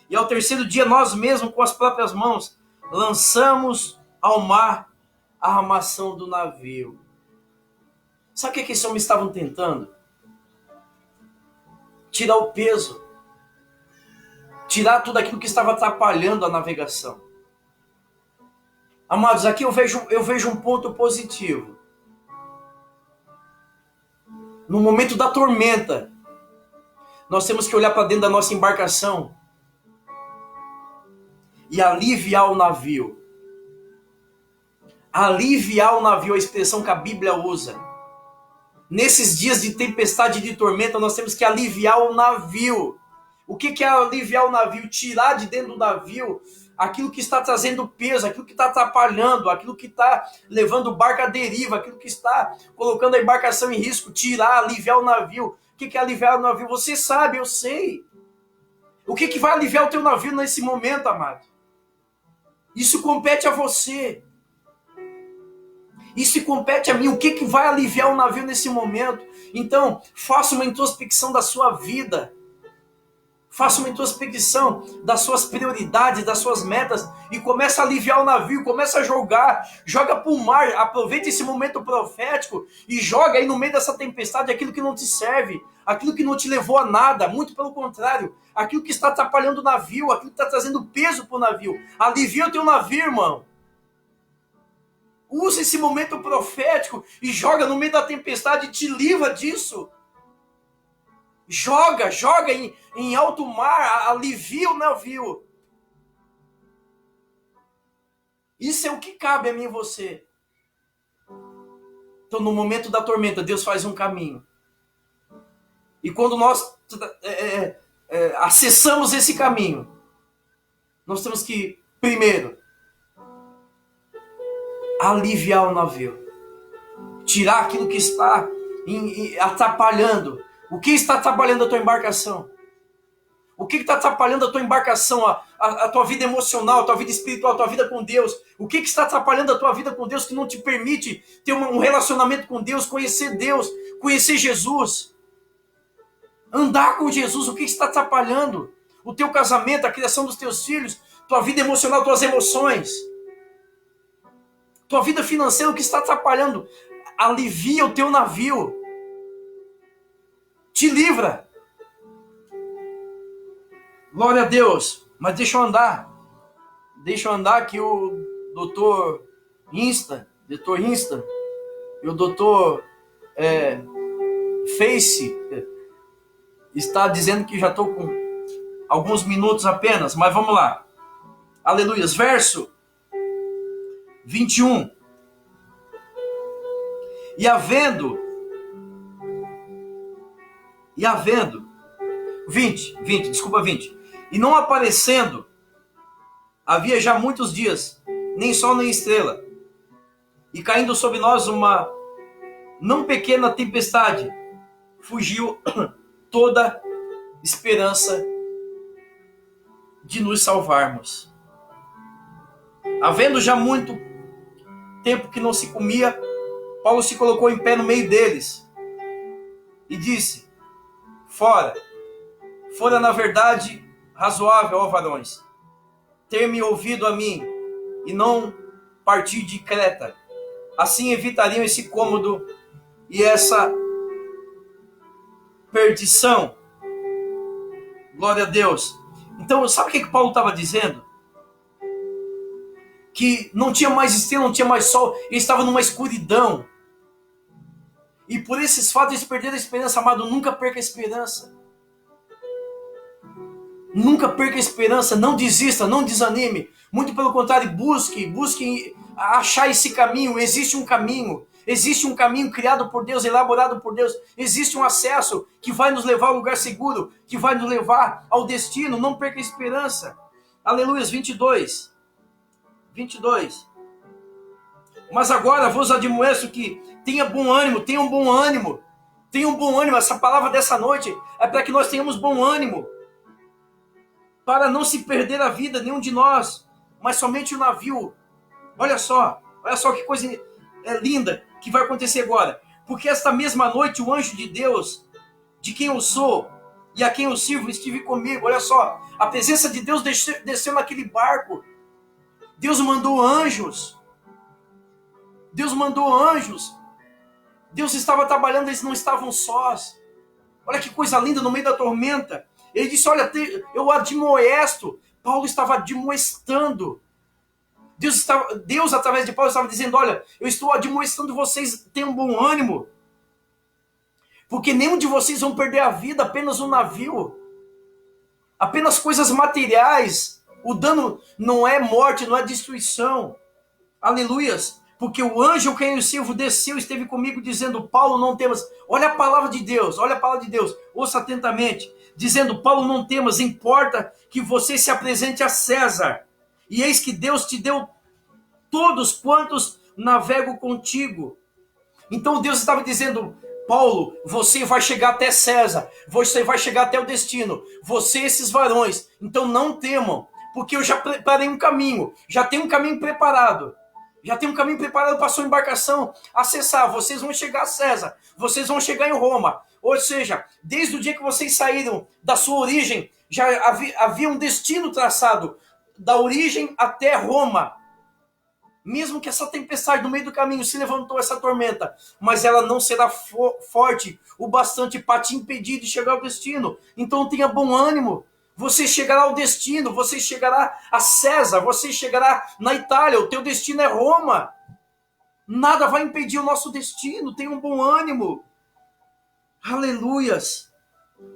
E ao terceiro dia, nós mesmos, com as próprias mãos, lançamos ao mar a armação do navio. Sabe o que esse homem estavam tentando? Tirar o peso. Tirar tudo aquilo que estava atrapalhando a navegação. Amados, aqui eu vejo um ponto positivo. No momento da tormenta, nós temos que olhar para dentro da nossa embarcação e aliviar o navio. Aliviar o navio, a expressão que a Bíblia usa. Nesses dias de tempestade e de tormenta, nós temos que aliviar o navio. O que é aliviar o navio? Tirar de dentro do navio aquilo que está trazendo peso, aquilo que está atrapalhando, aquilo que está levando o barco à deriva, aquilo que está colocando a embarcação em risco. Tirar, aliviar o navio. O que é aliviar o navio? Você sabe, eu sei. O que vai aliviar o teu navio nesse momento, amado? Isso compete a você. Isso compete a mim. O que vai aliviar o navio nesse momento? Então, faça uma introspecção da sua vida. Faça uma introspecção das suas prioridades, das suas metas e comece a aliviar o navio, comece a jogar, joga para o mar, aproveita esse momento profético e joga aí no meio dessa tempestade aquilo que não te serve, aquilo que não te levou a nada, muito pelo contrário, aquilo que está atrapalhando o navio, aquilo que está trazendo peso para o navio. Alivia o teu navio, irmão. Usa esse momento profético e joga no meio da tempestade e te livra disso. Joga em alto mar, alivia o navio. Isso é o que cabe a mim e você. Então, no momento da tormenta, Deus faz um caminho. E quando nós acessamos esse caminho, nós temos que, primeiro, aliviar o navio. Tirar aquilo que está atrapalhando. O que está atrapalhando a tua embarcação? O que está atrapalhando a tua embarcação, a tua vida emocional, a tua vida espiritual, a tua vida com Deus? O que está atrapalhando a tua vida com Deus que não te permite ter um relacionamento com Deus, conhecer Jesus? Andar com Jesus, o que está atrapalhando? O teu casamento, a criação dos teus filhos, tua vida emocional, tuas emoções. Tua vida financeira, o que está atrapalhando? Alivia o teu navio. Te livra. Glória a Deus. Mas deixa eu andar. Deixa eu andar que o doutor Insta e o doutor Face está dizendo que já estou com alguns minutos apenas, mas vamos lá. Aleluias. Verso 21. E havendo 20, e não aparecendo, havia já muitos dias, nem sol nem estrela, e caindo sobre nós uma não pequena tempestade, fugiu toda esperança de nos salvarmos. Havendo já muito tempo que não se comia, Paulo se colocou em pé no meio deles e disse: fora na verdade razoável, ó varões, ter-me ouvido a mim e não partir de Creta. Assim evitariam esse cômodo e essa perdição. Glória a Deus. Então, sabe o que Paulo estava dizendo? Que não tinha mais estrela, não tinha mais sol, ele estava numa escuridão. E por esses fatos eles perderam a esperança, amado. Nunca perca a esperança. Nunca perca a esperança, não desista, não desanime. Muito pelo contrário, busque achar esse caminho. Existe um caminho criado por Deus, elaborado por Deus. Existe um acesso que vai nos levar ao lugar seguro, que vai nos levar ao destino. Não perca a esperança. Aleluia, 22. Mas agora vos admoesto que tenham bom ânimo. Essa palavra dessa noite é para que nós tenhamos bom ânimo. Para não se perder a vida, nenhum de nós, mas somente o navio. Olha só que coisa linda que vai acontecer agora. porque esta mesma noite o anjo de Deus, de quem eu sou e a quem eu sirvo, estive comigo. Olha só, a presença de Deus desceu naquele barco. Deus mandou anjos. Deus mandou anjos. Deus estava trabalhando, eles não estavam sós. Olha que coisa linda, no meio da tormenta. Ele disse, olha, eu admoesto. Paulo estava admoestando. Deus, através de Paulo, estava dizendo, olha, eu estou admoestando vocês, tenham bom ânimo. Porque nenhum de vocês vão perder a vida, apenas um navio. Apenas coisas materiais. O dano não é morte, não é destruição. Aleluias. Porque o anjo quem eu sirvo desceu, esteve comigo dizendo, Paulo, não temas. Olha a palavra de Deus, olha a palavra de Deus. Ouça atentamente. Dizendo, Paulo, não temas, importa que você se apresente a César. E eis que Deus te deu todos quantos navegam contigo. Então Deus estava dizendo, Paulo, você vai chegar até César, você vai chegar até o destino, você e esses varões. Então não temam, porque eu já preparei um caminho, já tem um caminho preparado. Já tem um caminho preparado para a sua embarcação acessar. Vocês vão chegar a César, vocês vão chegar em Roma. Ou seja, desde o dia que vocês saíram da sua origem, já havia um destino traçado, da origem até Roma. Mesmo que essa tempestade no meio do caminho se levantou, essa tormenta, mas ela não será forte o bastante para te impedir de chegar ao destino. Então tenha bom ânimo. Você chegará ao destino, você chegará a César, você chegará na Itália, o teu destino é Roma. Nada vai impedir o nosso destino, tenha um bom ânimo. Aleluias.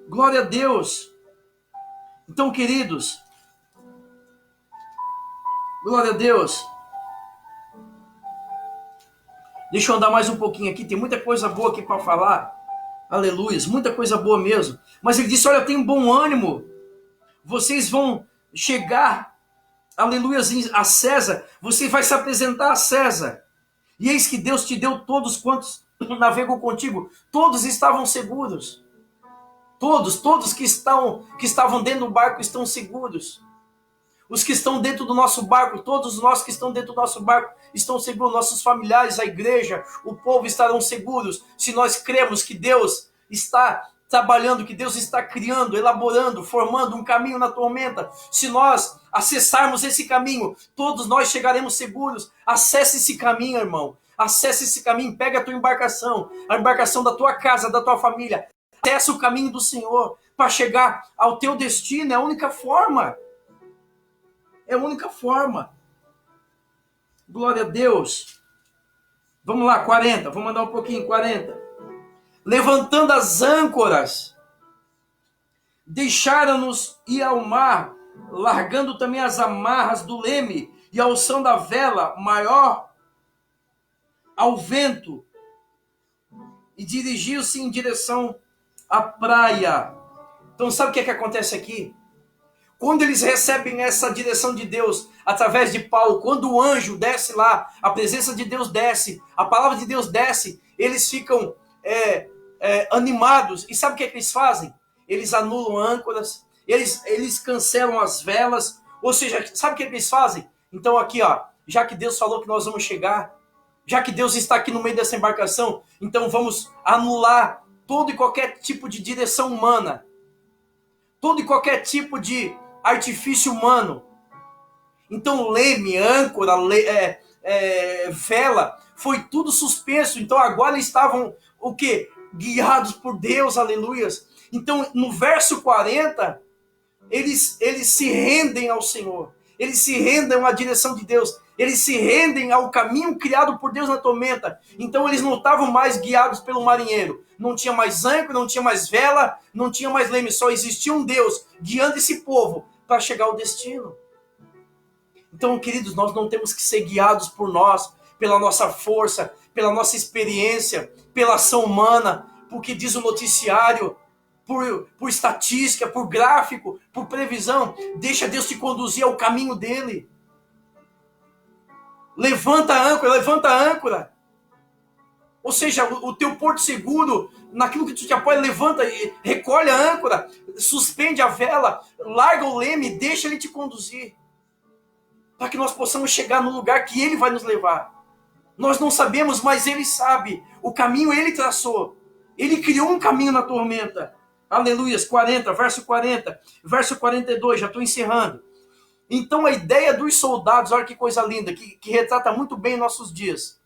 Glória a Deus. Então, queridos, glória a Deus. Deixa eu andar mais um pouquinho aqui, tem muita coisa boa aqui para falar. Aleluias, muita coisa boa mesmo. Mas ele disse, olha, tenha um bom ânimo. Vocês vão chegar, aleluias, a César. Você vai se apresentar a César. E eis que Deus te deu todos quantos navegam contigo. Todos estavam seguros. Todos que estavam dentro do barco estão seguros. Os que estão dentro do nosso barco, todos nós que estão dentro do nosso barco estão seguros. Nossos familiares, a igreja, o povo estarão seguros. Se nós cremos que Deus está trabalhando, que Deus está criando, elaborando, formando um caminho na tormenta. Se nós acessarmos esse caminho, todos nós chegaremos seguros. Acesse esse caminho, irmão. Acesse esse caminho, pega a tua embarcação, a embarcação da tua casa, da tua família. Acesse o caminho do Senhor para chegar ao teu destino. É a única forma. É a única forma. Glória a Deus. Vamos lá, 40. Vamos mandar um pouquinho, 40. Levantando as âncoras, deixaram-nos ir ao mar, largando também as amarras do leme e ao som da vela maior ao vento, e dirigiu-se em direção à praia. Então sabe o que acontece aqui? Quando eles recebem essa direção de Deus, através de Paulo, quando o anjo desce lá, a presença de Deus desce, a palavra de Deus desce, eles ficam animados. E sabe o que eles fazem? Eles anulam âncoras, eles cancelam as velas. Ou seja, sabe o que eles fazem? Então aqui, ó, já que Deus falou que nós vamos chegar, já que Deus está aqui no meio dessa embarcação, então vamos anular todo e qualquer tipo de direção humana, todo e qualquer tipo de artifício humano. Então leme, âncora, vela, foi tudo suspenso. Então agora eles estavam o quê? Guiados por Deus, aleluias. Então no verso 40, eles se rendem ao Senhor, eles se rendem à direção de Deus, eles se rendem ao caminho criado por Deus na tormenta. Então eles não estavam mais guiados pelo marinheiro, não tinha mais âncora, não tinha mais vela, não tinha mais leme, só existia um Deus guiando esse povo para chegar ao destino. Então, queridos, nós não temos que ser guiados por nós, pela nossa força, pela nossa experiência, pela ação humana, porque diz o noticiário, por estatística, por gráfico, por previsão. Deixa Deus te conduzir ao caminho dele. Levanta a âncora. Ou seja, o teu porto seguro, naquilo que tu te apoia, levanta, recolhe a âncora, suspende a vela, larga o leme, deixa ele te conduzir, para que nós possamos chegar no lugar que ele vai nos levar. Nós não sabemos, mas Ele sabe. O caminho Ele traçou. Ele criou um caminho na tormenta. Aleluias, 40, verso 40, verso 42, já estou encerrando. Então a ideia dos soldados, olha que coisa linda, que retrata muito bem nossos dias.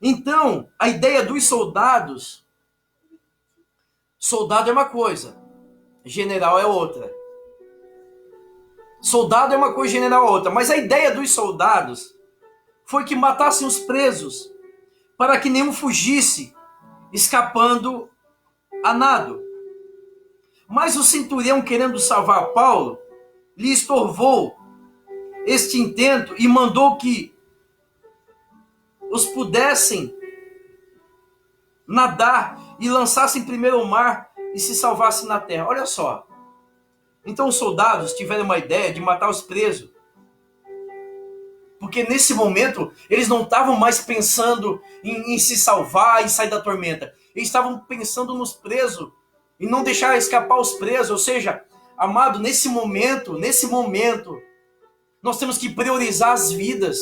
Então, a ideia dos soldados, soldado é uma coisa, general é outra. Soldado é uma coisa, general é outra. Mas a ideia dos soldados foi que matassem os presos, para que nenhum fugisse, escapando a nado. Mas o centurião, querendo salvar Paulo, lhe estorvou este intento e mandou que os pudessem nadar e lançassem primeiro ao mar e se salvassem na terra. Olha só. Então os soldados tiveram uma ideia de matar os presos. Porque nesse momento eles não estavam mais pensando em se salvar e sair da tormenta. Eles estavam pensando nos presos e não deixar escapar os presos. Ou seja, amado, nesse momento, nós temos que priorizar as vidas.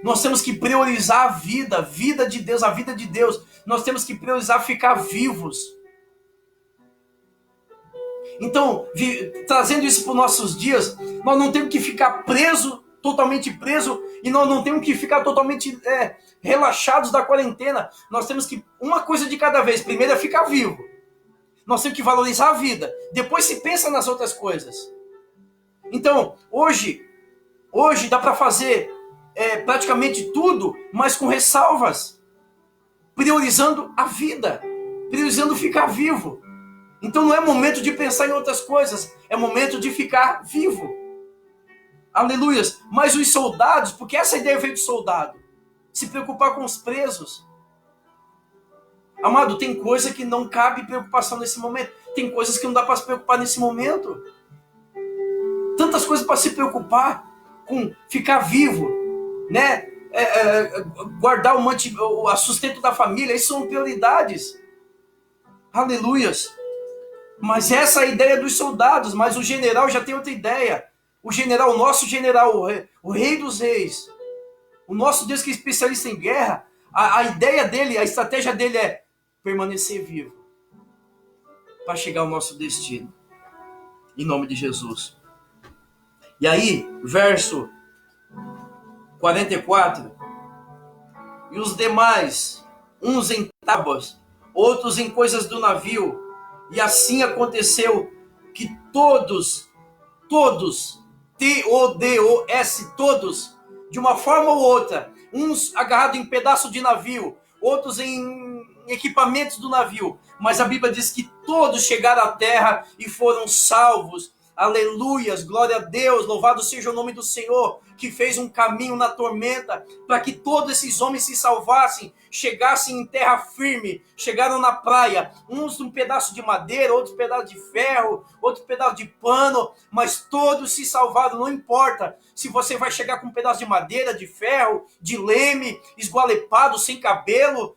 Nós temos que priorizar a vida de Deus, a vida de Deus. Nós temos que priorizar ficar vivos. Então, trazendo isso para os nossos dias, nós não temos que ficar totalmente preso, e nós não temos que ficar totalmente relaxados da quarentena. Nós temos que, uma coisa de cada vez. Primeiro é ficar vivo. Nós temos que valorizar a vida. Depois se pensa nas outras coisas. Então, hoje dá para fazer praticamente tudo, mas com ressalvas. Priorizando a vida. Priorizando ficar vivo. Então não é momento de pensar em outras coisas. É momento de ficar vivo. Aleluias. Mas os soldados, porque essa ideia veio do soldado. Se preocupar com os presos. Amado, tem coisa que não cabe preocupação nesse momento. Tem coisas que não dá para se preocupar nesse momento. Tantas coisas para se preocupar com ficar vivo, né? Guardar o sustento da família. Isso são prioridades. Aleluias. Mas essa é a ideia dos soldados. Mas o general já tem outra ideia. O general, o nosso general, o rei dos reis, o nosso Deus que é especialista em guerra, a ideia dele, a estratégia dele é permanecer vivo para chegar ao nosso destino. Em nome de Jesus. E aí, verso 44. E os demais, uns em tábuas, outros em coisas do navio. E assim aconteceu que todos, T-O-D-O-S, todos, de uma forma ou outra, uns agarrados em pedaço de navio, outros em equipamentos do navio, mas a Bíblia diz que todos chegaram à terra e foram salvos. Aleluias, glória a Deus, louvado seja o nome do Senhor, que fez um caminho na tormenta, para que todos esses homens se salvassem, chegassem em terra firme, chegaram na praia, uns um pedaço de madeira, outros um pedaço de ferro, outro pedaço de pano, mas todos se salvaram. Não importa se você vai chegar com um pedaço de madeira, de ferro, de leme, esgualepado, sem cabelo,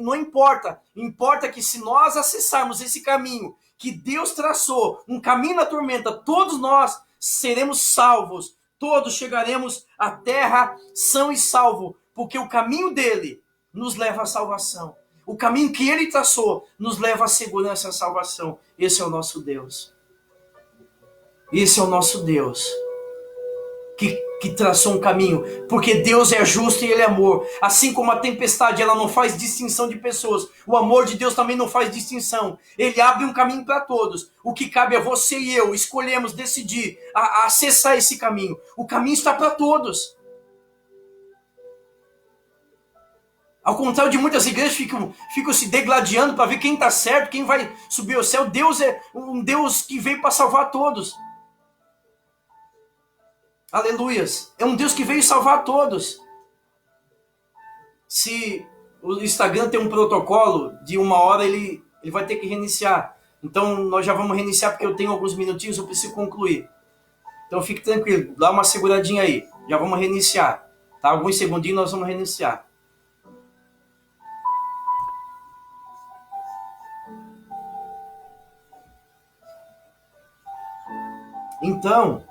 não importa. Importa que se nós acessarmos esse caminho que Deus traçou, um caminho na tormenta, todos nós seremos salvos, todos chegaremos à terra são e salvo, porque o caminho dele nos leva à salvação. O caminho que ele traçou nos leva à segurança e à salvação. Esse é o nosso Deus. Esse é o nosso Deus. Que traçou um caminho, porque Deus é justo e Ele é amor. Assim como a tempestade ela não faz distinção de pessoas, o amor de Deus também não faz distinção. Ele abre um caminho para todos. O que cabe a você e eu escolhemos decidir a acessar esse caminho. O caminho está para todos. Ao contrário de muitas igrejas ficam se degladiando para ver quem está certo, quem vai subir ao céu. Deus é um Deus que veio para salvar todos. Aleluias. É um Deus que veio salvar todos. Se o Instagram tem um protocolo de 1 hora, ele vai ter que reiniciar. Então nós já vamos reiniciar porque eu tenho alguns minutinhos, eu preciso concluir. Então fique tranquilo, dá uma seguradinha aí. Já vamos reiniciar. Tá? Alguns segundinhos nós vamos reiniciar. Então,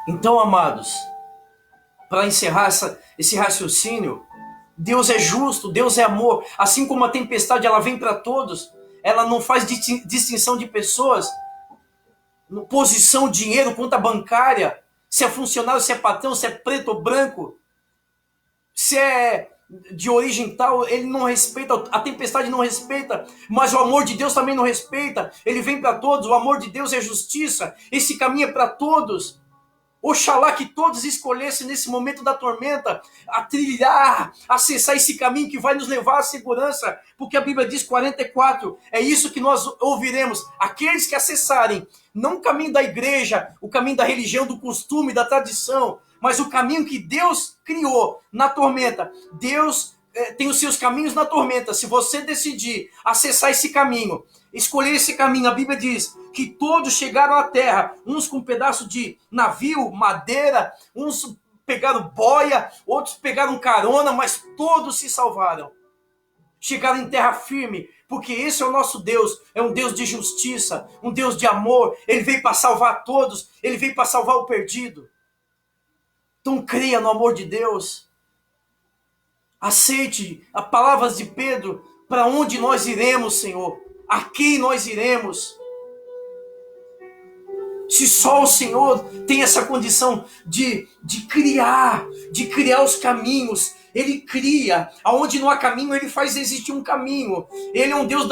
Então, amados, para encerrar esse raciocínio, Deus é justo, Deus é amor. Assim como a tempestade ela vem para todos, ela não faz distinção de pessoas, posição, dinheiro, conta bancária, se é funcionário, se é patrão, se é preto ou branco, se é de origem tal, ele não respeita, a tempestade não respeita, mas o amor de Deus também não respeita. Ele vem para todos, o amor de Deus é justiça, esse caminho é para todos. Oxalá que todos escolhessem nesse momento da tormenta a trilhar, acessar esse caminho que vai nos levar à segurança, porque a Bíblia diz 44, é isso que nós ouviremos, aqueles que acessarem, não o caminho da igreja, o caminho da religião, do costume, da tradição, mas o caminho que Deus criou na tormenta. Deus tem os seus caminhos na tormenta. Se você decidir acessar esse caminho, escolher esse caminho, a Bíblia diz que todos chegaram à terra, uns com um pedaço de navio, madeira, uns pegaram boia, outros pegaram carona, mas todos se salvaram. Chegaram em terra firme, porque esse é o nosso Deus, é um Deus de justiça, um Deus de amor. Ele veio para salvar todos, ele veio para salvar o perdido. Então creia no amor de Deus. Aceite as palavras de Pedro. Para onde nós iremos, Senhor? A quem nós iremos? Se só o Senhor tem essa condição de criar os caminhos. Ele cria. Aonde não há caminho, ele faz existir um caminho. Ele é um Deus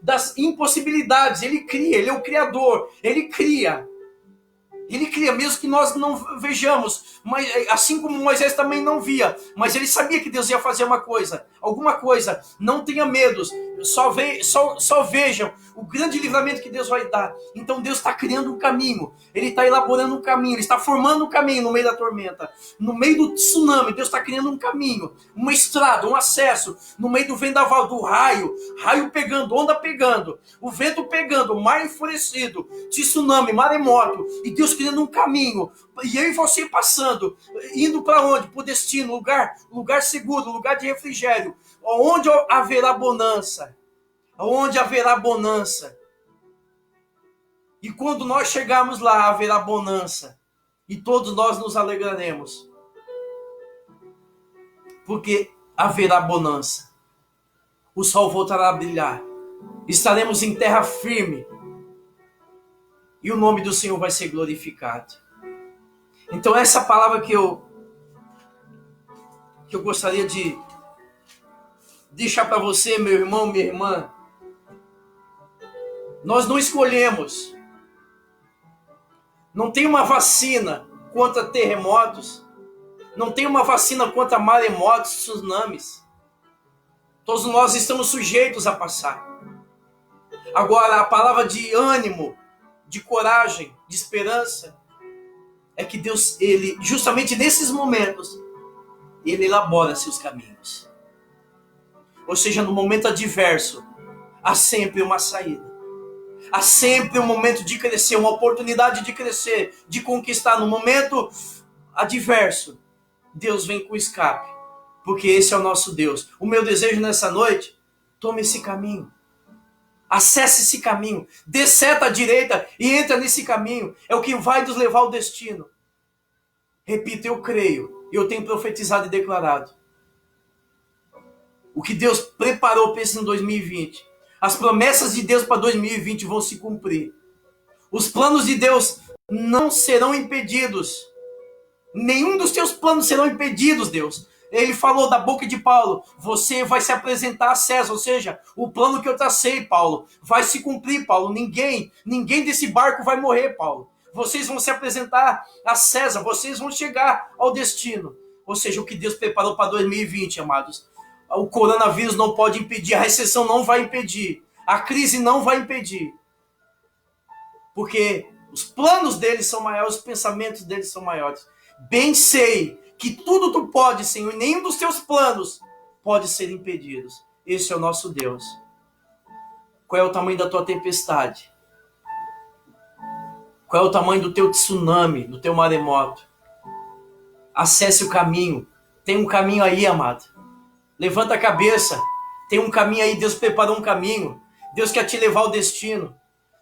das impossibilidades. Ele cria, ele é o Criador. Ele cria. Ele cria, mesmo que nós não vejamos, mas assim como Moisés também não via, mas ele sabia que Deus ia fazer uma coisa, alguma coisa. Não tenha medos, só vejam o grande livramento que Deus vai dar. Então Deus está criando um caminho, Ele está elaborando um caminho, Ele está formando um caminho no meio da tormenta, no meio do tsunami. Deus está criando um caminho, uma estrada, um acesso, no meio do vendaval, do raio pegando, onda pegando, o vento pegando, o mar enfurecido, tsunami, maremoto, e Deus criando um caminho, e eu e você passando, indo para onde? Para o destino, lugar seguro, lugar de refrigério, onde haverá bonança, onde haverá bonança. E quando nós chegarmos lá, haverá bonança, e todos nós nos alegraremos, porque haverá bonança. O sol voltará a brilhar, estaremos em terra firme, e o nome do Senhor vai ser glorificado. Então essa palavra que eu gostaria de deixar para você, meu irmão, minha irmã. Nós não escolhemos. Não tem uma vacina contra terremotos. Não tem uma vacina contra maremotos, tsunamis. Todos nós estamos sujeitos a passar. Agora, a palavra de ânimo, de coragem, de esperança, é que Deus, Ele, justamente nesses momentos, Ele elabora seus caminhos. Ou seja, no momento adverso, há sempre uma saída. Há sempre um momento de crescer, uma oportunidade de crescer, de conquistar. No momento adverso, Deus vem com escape, porque esse é o nosso Deus. O meu desejo nessa noite, tome esse caminho. Acesse esse caminho, dê seta à direita e entra nesse caminho. É o que vai nos levar ao destino. Repito, eu creio, eu tenho profetizado e declarado. O que Deus preparou para esse em 2020. As promessas de Deus para 2020 vão se cumprir. Os planos de Deus não serão impedidos. Nenhum dos teus planos serão impedidos, Deus. Ele falou da boca de Paulo, você vai se apresentar a César, ou seja, o plano que eu tracei, Paulo, vai se cumprir, Paulo. Ninguém desse barco vai morrer, Paulo. Vocês vão se apresentar a César, vocês vão chegar ao destino. Ou seja, o que Deus preparou para 2020, amados. O coronavírus não pode impedir, a recessão não vai impedir, a crise não vai impedir. Porque os planos deles são maiores, os pensamentos deles são maiores. Bem sei que tudo tu pode, Senhor, e nenhum dos teus planos pode ser impedidos. Esse é o nosso Deus. Qual é o tamanho da tua tempestade? Qual é o tamanho do teu tsunami, do teu maremoto? Acesse o caminho. Tem um caminho aí, amado. Levanta a cabeça. Tem um caminho aí, Deus preparou um caminho. Deus quer te levar ao destino.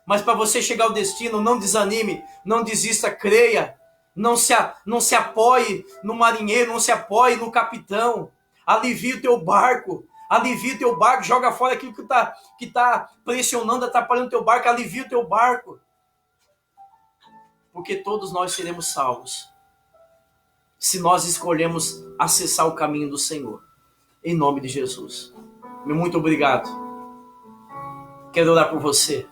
Mas para você chegar ao destino, não desanime, não desista, creia. Não se apoie no marinheiro, não se apoie no capitão. Alivia o teu barco. Alivia o teu barco, joga fora aquilo que tá pressionando, atrapalhando o teu barco. Alivia o teu barco. Porque todos nós seremos salvos se nós escolhemos acessar o caminho do Senhor. Em nome de Jesus. Meu muito obrigado. Quero orar por você.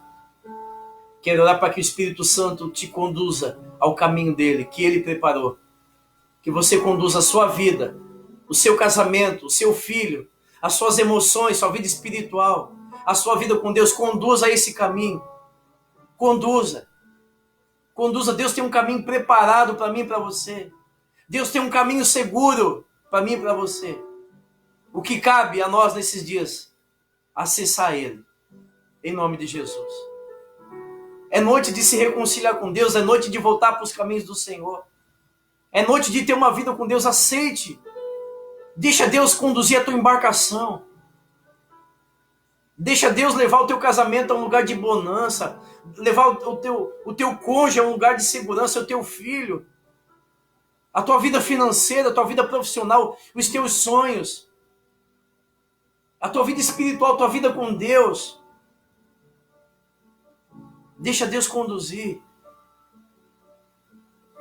Quero orar para que o Espírito Santo te conduza ao caminho dele, que ele preparou. Que você conduza a sua vida, o seu casamento, o seu filho, as suas emoções, sua vida espiritual, a sua vida com Deus. Conduza a esse caminho. Conduza. Conduza. Deus tem um caminho preparado para mim e para você. Deus tem um caminho seguro para mim e para você. O que cabe a nós nesses dias? Acessar ele. Em nome de Jesus. É noite de se reconciliar com Deus. É noite de voltar para os caminhos do Senhor. É noite de ter uma vida com Deus. Aceite. Deixa Deus conduzir a tua embarcação. Deixa Deus levar o teu casamento a um lugar de bonança. Levar o teu cônjuge a um lugar de segurança. O teu filho. A tua vida financeira, a tua vida profissional. Os teus sonhos. A tua vida espiritual, a tua vida com Deus. Deixa Deus conduzir.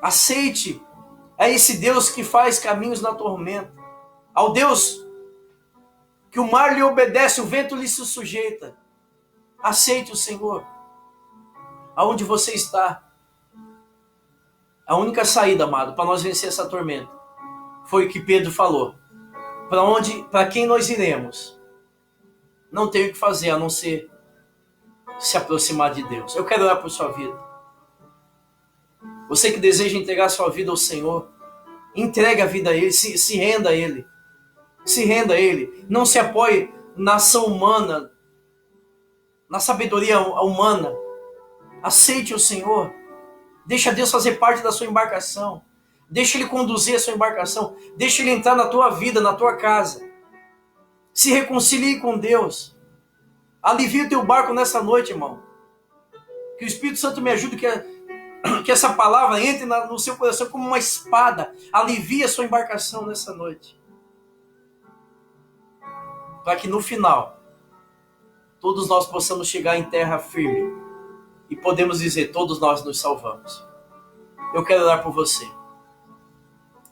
Aceite. É esse Deus que faz caminhos na tormenta. Ao Deus que o mar lhe obedece, o vento lhe se sujeita. Aceite o Senhor. Aonde você está. A única saída, amado, para nós vencer essa tormenta, foi o que Pedro falou. Para quem nós iremos? Não tem o que fazer a não ser se aproximar de Deus. Eu quero orar por sua vida. Você que deseja entregar sua vida ao Senhor, entregue a vida a Ele, se renda a Ele. Se renda a Ele. Não se apoie na ação humana, na sabedoria humana. Aceite o Senhor. Deixa Deus fazer parte da sua embarcação. Deixa Ele conduzir a sua embarcação. Deixa Ele entrar na tua vida, na tua casa. Se reconcilie com Deus. Alivie o teu barco nessa noite, irmão. Que o Espírito Santo me ajude, que essa palavra entre no seu coração como uma espada. Alivie a sua embarcação nessa noite. Para que no final, todos nós possamos chegar em terra firme. E podemos dizer, todos nós nos salvamos. Eu quero orar por você.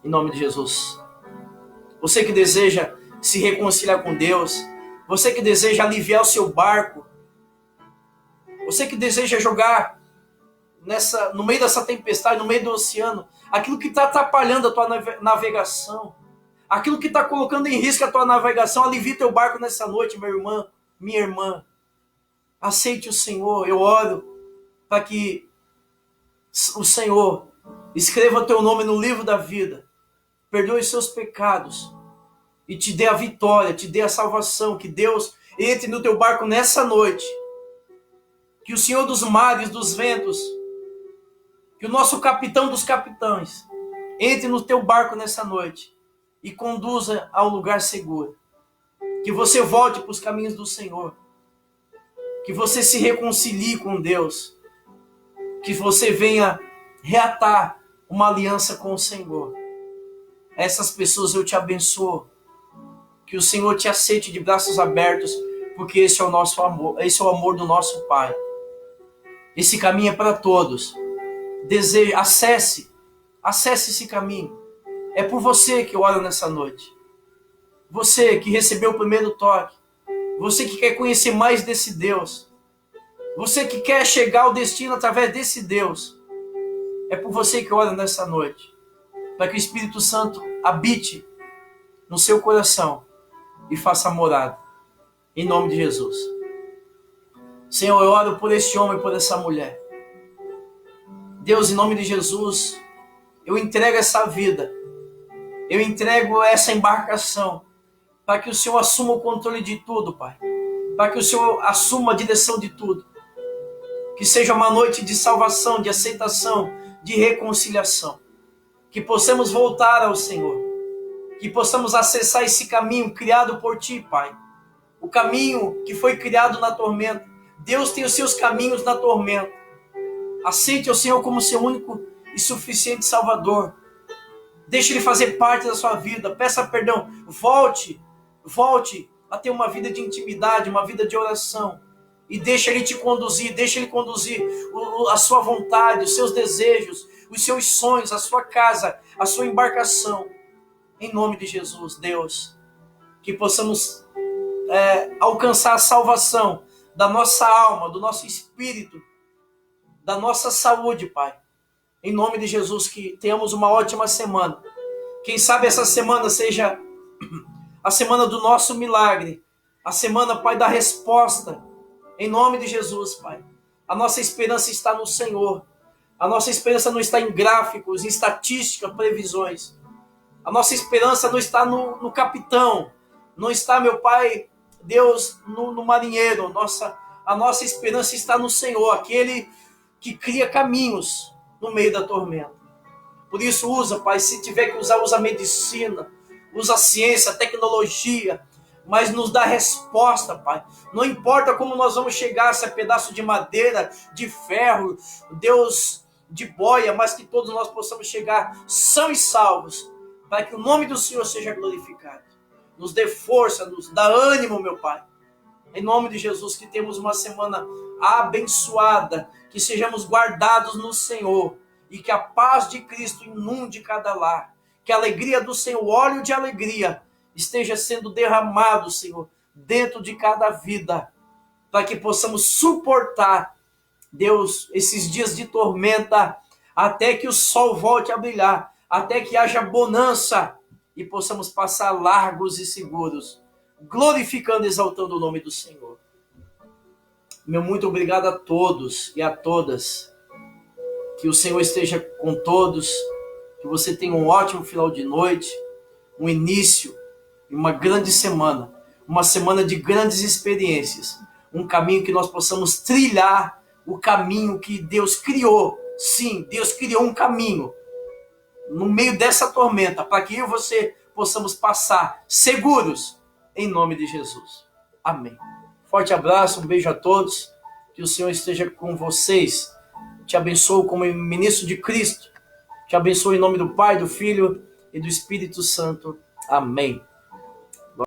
Em nome de Jesus. Você que deseja se reconciliar com Deus. Você que deseja aliviar o seu barco. Você que deseja jogar no meio dessa tempestade, no meio do oceano, aquilo que está atrapalhando a tua navegação. Aquilo que está colocando em risco a tua navegação. Alivie teu barco nessa noite, meu irmão, minha irmã. Aceite o Senhor. Eu oro para que o Senhor escreva o teu nome no livro da vida, perdoe os seus pecados e te dê a vitória, te dê a salvação. Que Deus entre no teu barco nessa noite. Que o Senhor dos mares, dos ventos, que o nosso capitão dos capitães entre no teu barco nessa noite e conduza ao lugar seguro. Que você volte para os caminhos do Senhor. Que você se reconcilie com Deus. Que você venha reatar uma aliança com o Senhor. Essas pessoas eu te abençoo. Que o Senhor te aceite de braços abertos, porque esse é o nosso amor, esse é o amor do nosso Pai. Esse caminho é para todos. Acesse esse caminho. É por você que eu oro nessa noite. Você que recebeu o primeiro toque. Você que quer conhecer mais desse Deus. Você que quer chegar ao destino através desse Deus. É por você que eu oro nessa noite. Para que o Espírito Santo habite no seu coração e faça morada. Em nome de Jesus. Senhor, eu oro por este homem e por essa mulher. Deus, em nome de Jesus, eu entrego essa vida. Eu entrego essa embarcação. Para que o Senhor assuma o controle de tudo, Pai. Para que o Senhor assuma a direção de tudo. Que seja uma noite de salvação, de aceitação, de reconciliação. Que possamos voltar ao Senhor. Que possamos acessar esse caminho criado por Ti, Pai. O caminho que foi criado na tormenta. Deus tem os seus caminhos na tormenta. Aceite o Senhor como seu único e suficiente Salvador. Deixe Ele fazer parte da sua vida. Peça perdão. Volte a ter uma vida de intimidade, uma vida de oração. E deixa Ele te conduzir, deixa Ele conduzir a sua vontade, os seus desejos, os seus sonhos, a sua casa, a sua embarcação. Em nome de Jesus, Deus, que possamos alcançar a salvação da nossa alma, do nosso espírito, da nossa saúde, Pai. Em nome de Jesus, que tenhamos uma ótima semana. Quem sabe essa semana seja a semana do nosso milagre, a semana, Pai, da resposta. Em nome de Jesus, Pai. A nossa esperança está no Senhor. A nossa esperança não está em gráficos, em estatística, previsões. A nossa esperança não está no capitão. Não está, meu Pai, Deus, no marinheiro. A nossa esperança está no Senhor, aquele que cria caminhos no meio da tormenta. Por isso, usa, Pai, se tiver que usar, usa a medicina, usa a ciência, a tecnologia, mas nos dá resposta, Pai. Não importa como nós vamos chegar, se é pedaço de madeira, de ferro, Deus, de boia, mas que todos nós possamos chegar são e salvos, para que o nome do Senhor seja glorificado. Nos dê força, nos dá ânimo, meu Pai. Em nome de Jesus, que temos uma semana abençoada, que sejamos guardados no Senhor e que a paz de Cristo inunde cada lar. Que a alegria do Senhor, o óleo de alegria, esteja sendo derramado, Senhor, dentro de cada vida, para que possamos suportar, Deus, esses dias de tormenta, até que o sol volte a brilhar, até que haja bonança e possamos passar largos e seguros, glorificando e exaltando o nome do Senhor. Meu muito obrigado a todos e a todas. Que o Senhor esteja com todos, que você tenha um ótimo final de noite, um início de uma grande semana, uma semana de grandes experiências, um caminho que nós possamos trilhar, o caminho que Deus criou. Sim, Deus criou um caminho no meio dessa tormenta, para que eu e você possamos passar seguros, em nome de Jesus. Amém. Forte abraço, um beijo a todos, que o Senhor esteja com vocês, te abençoo como ministro de Cristo, te abençoo em nome do Pai, do Filho e do Espírito Santo. Amém.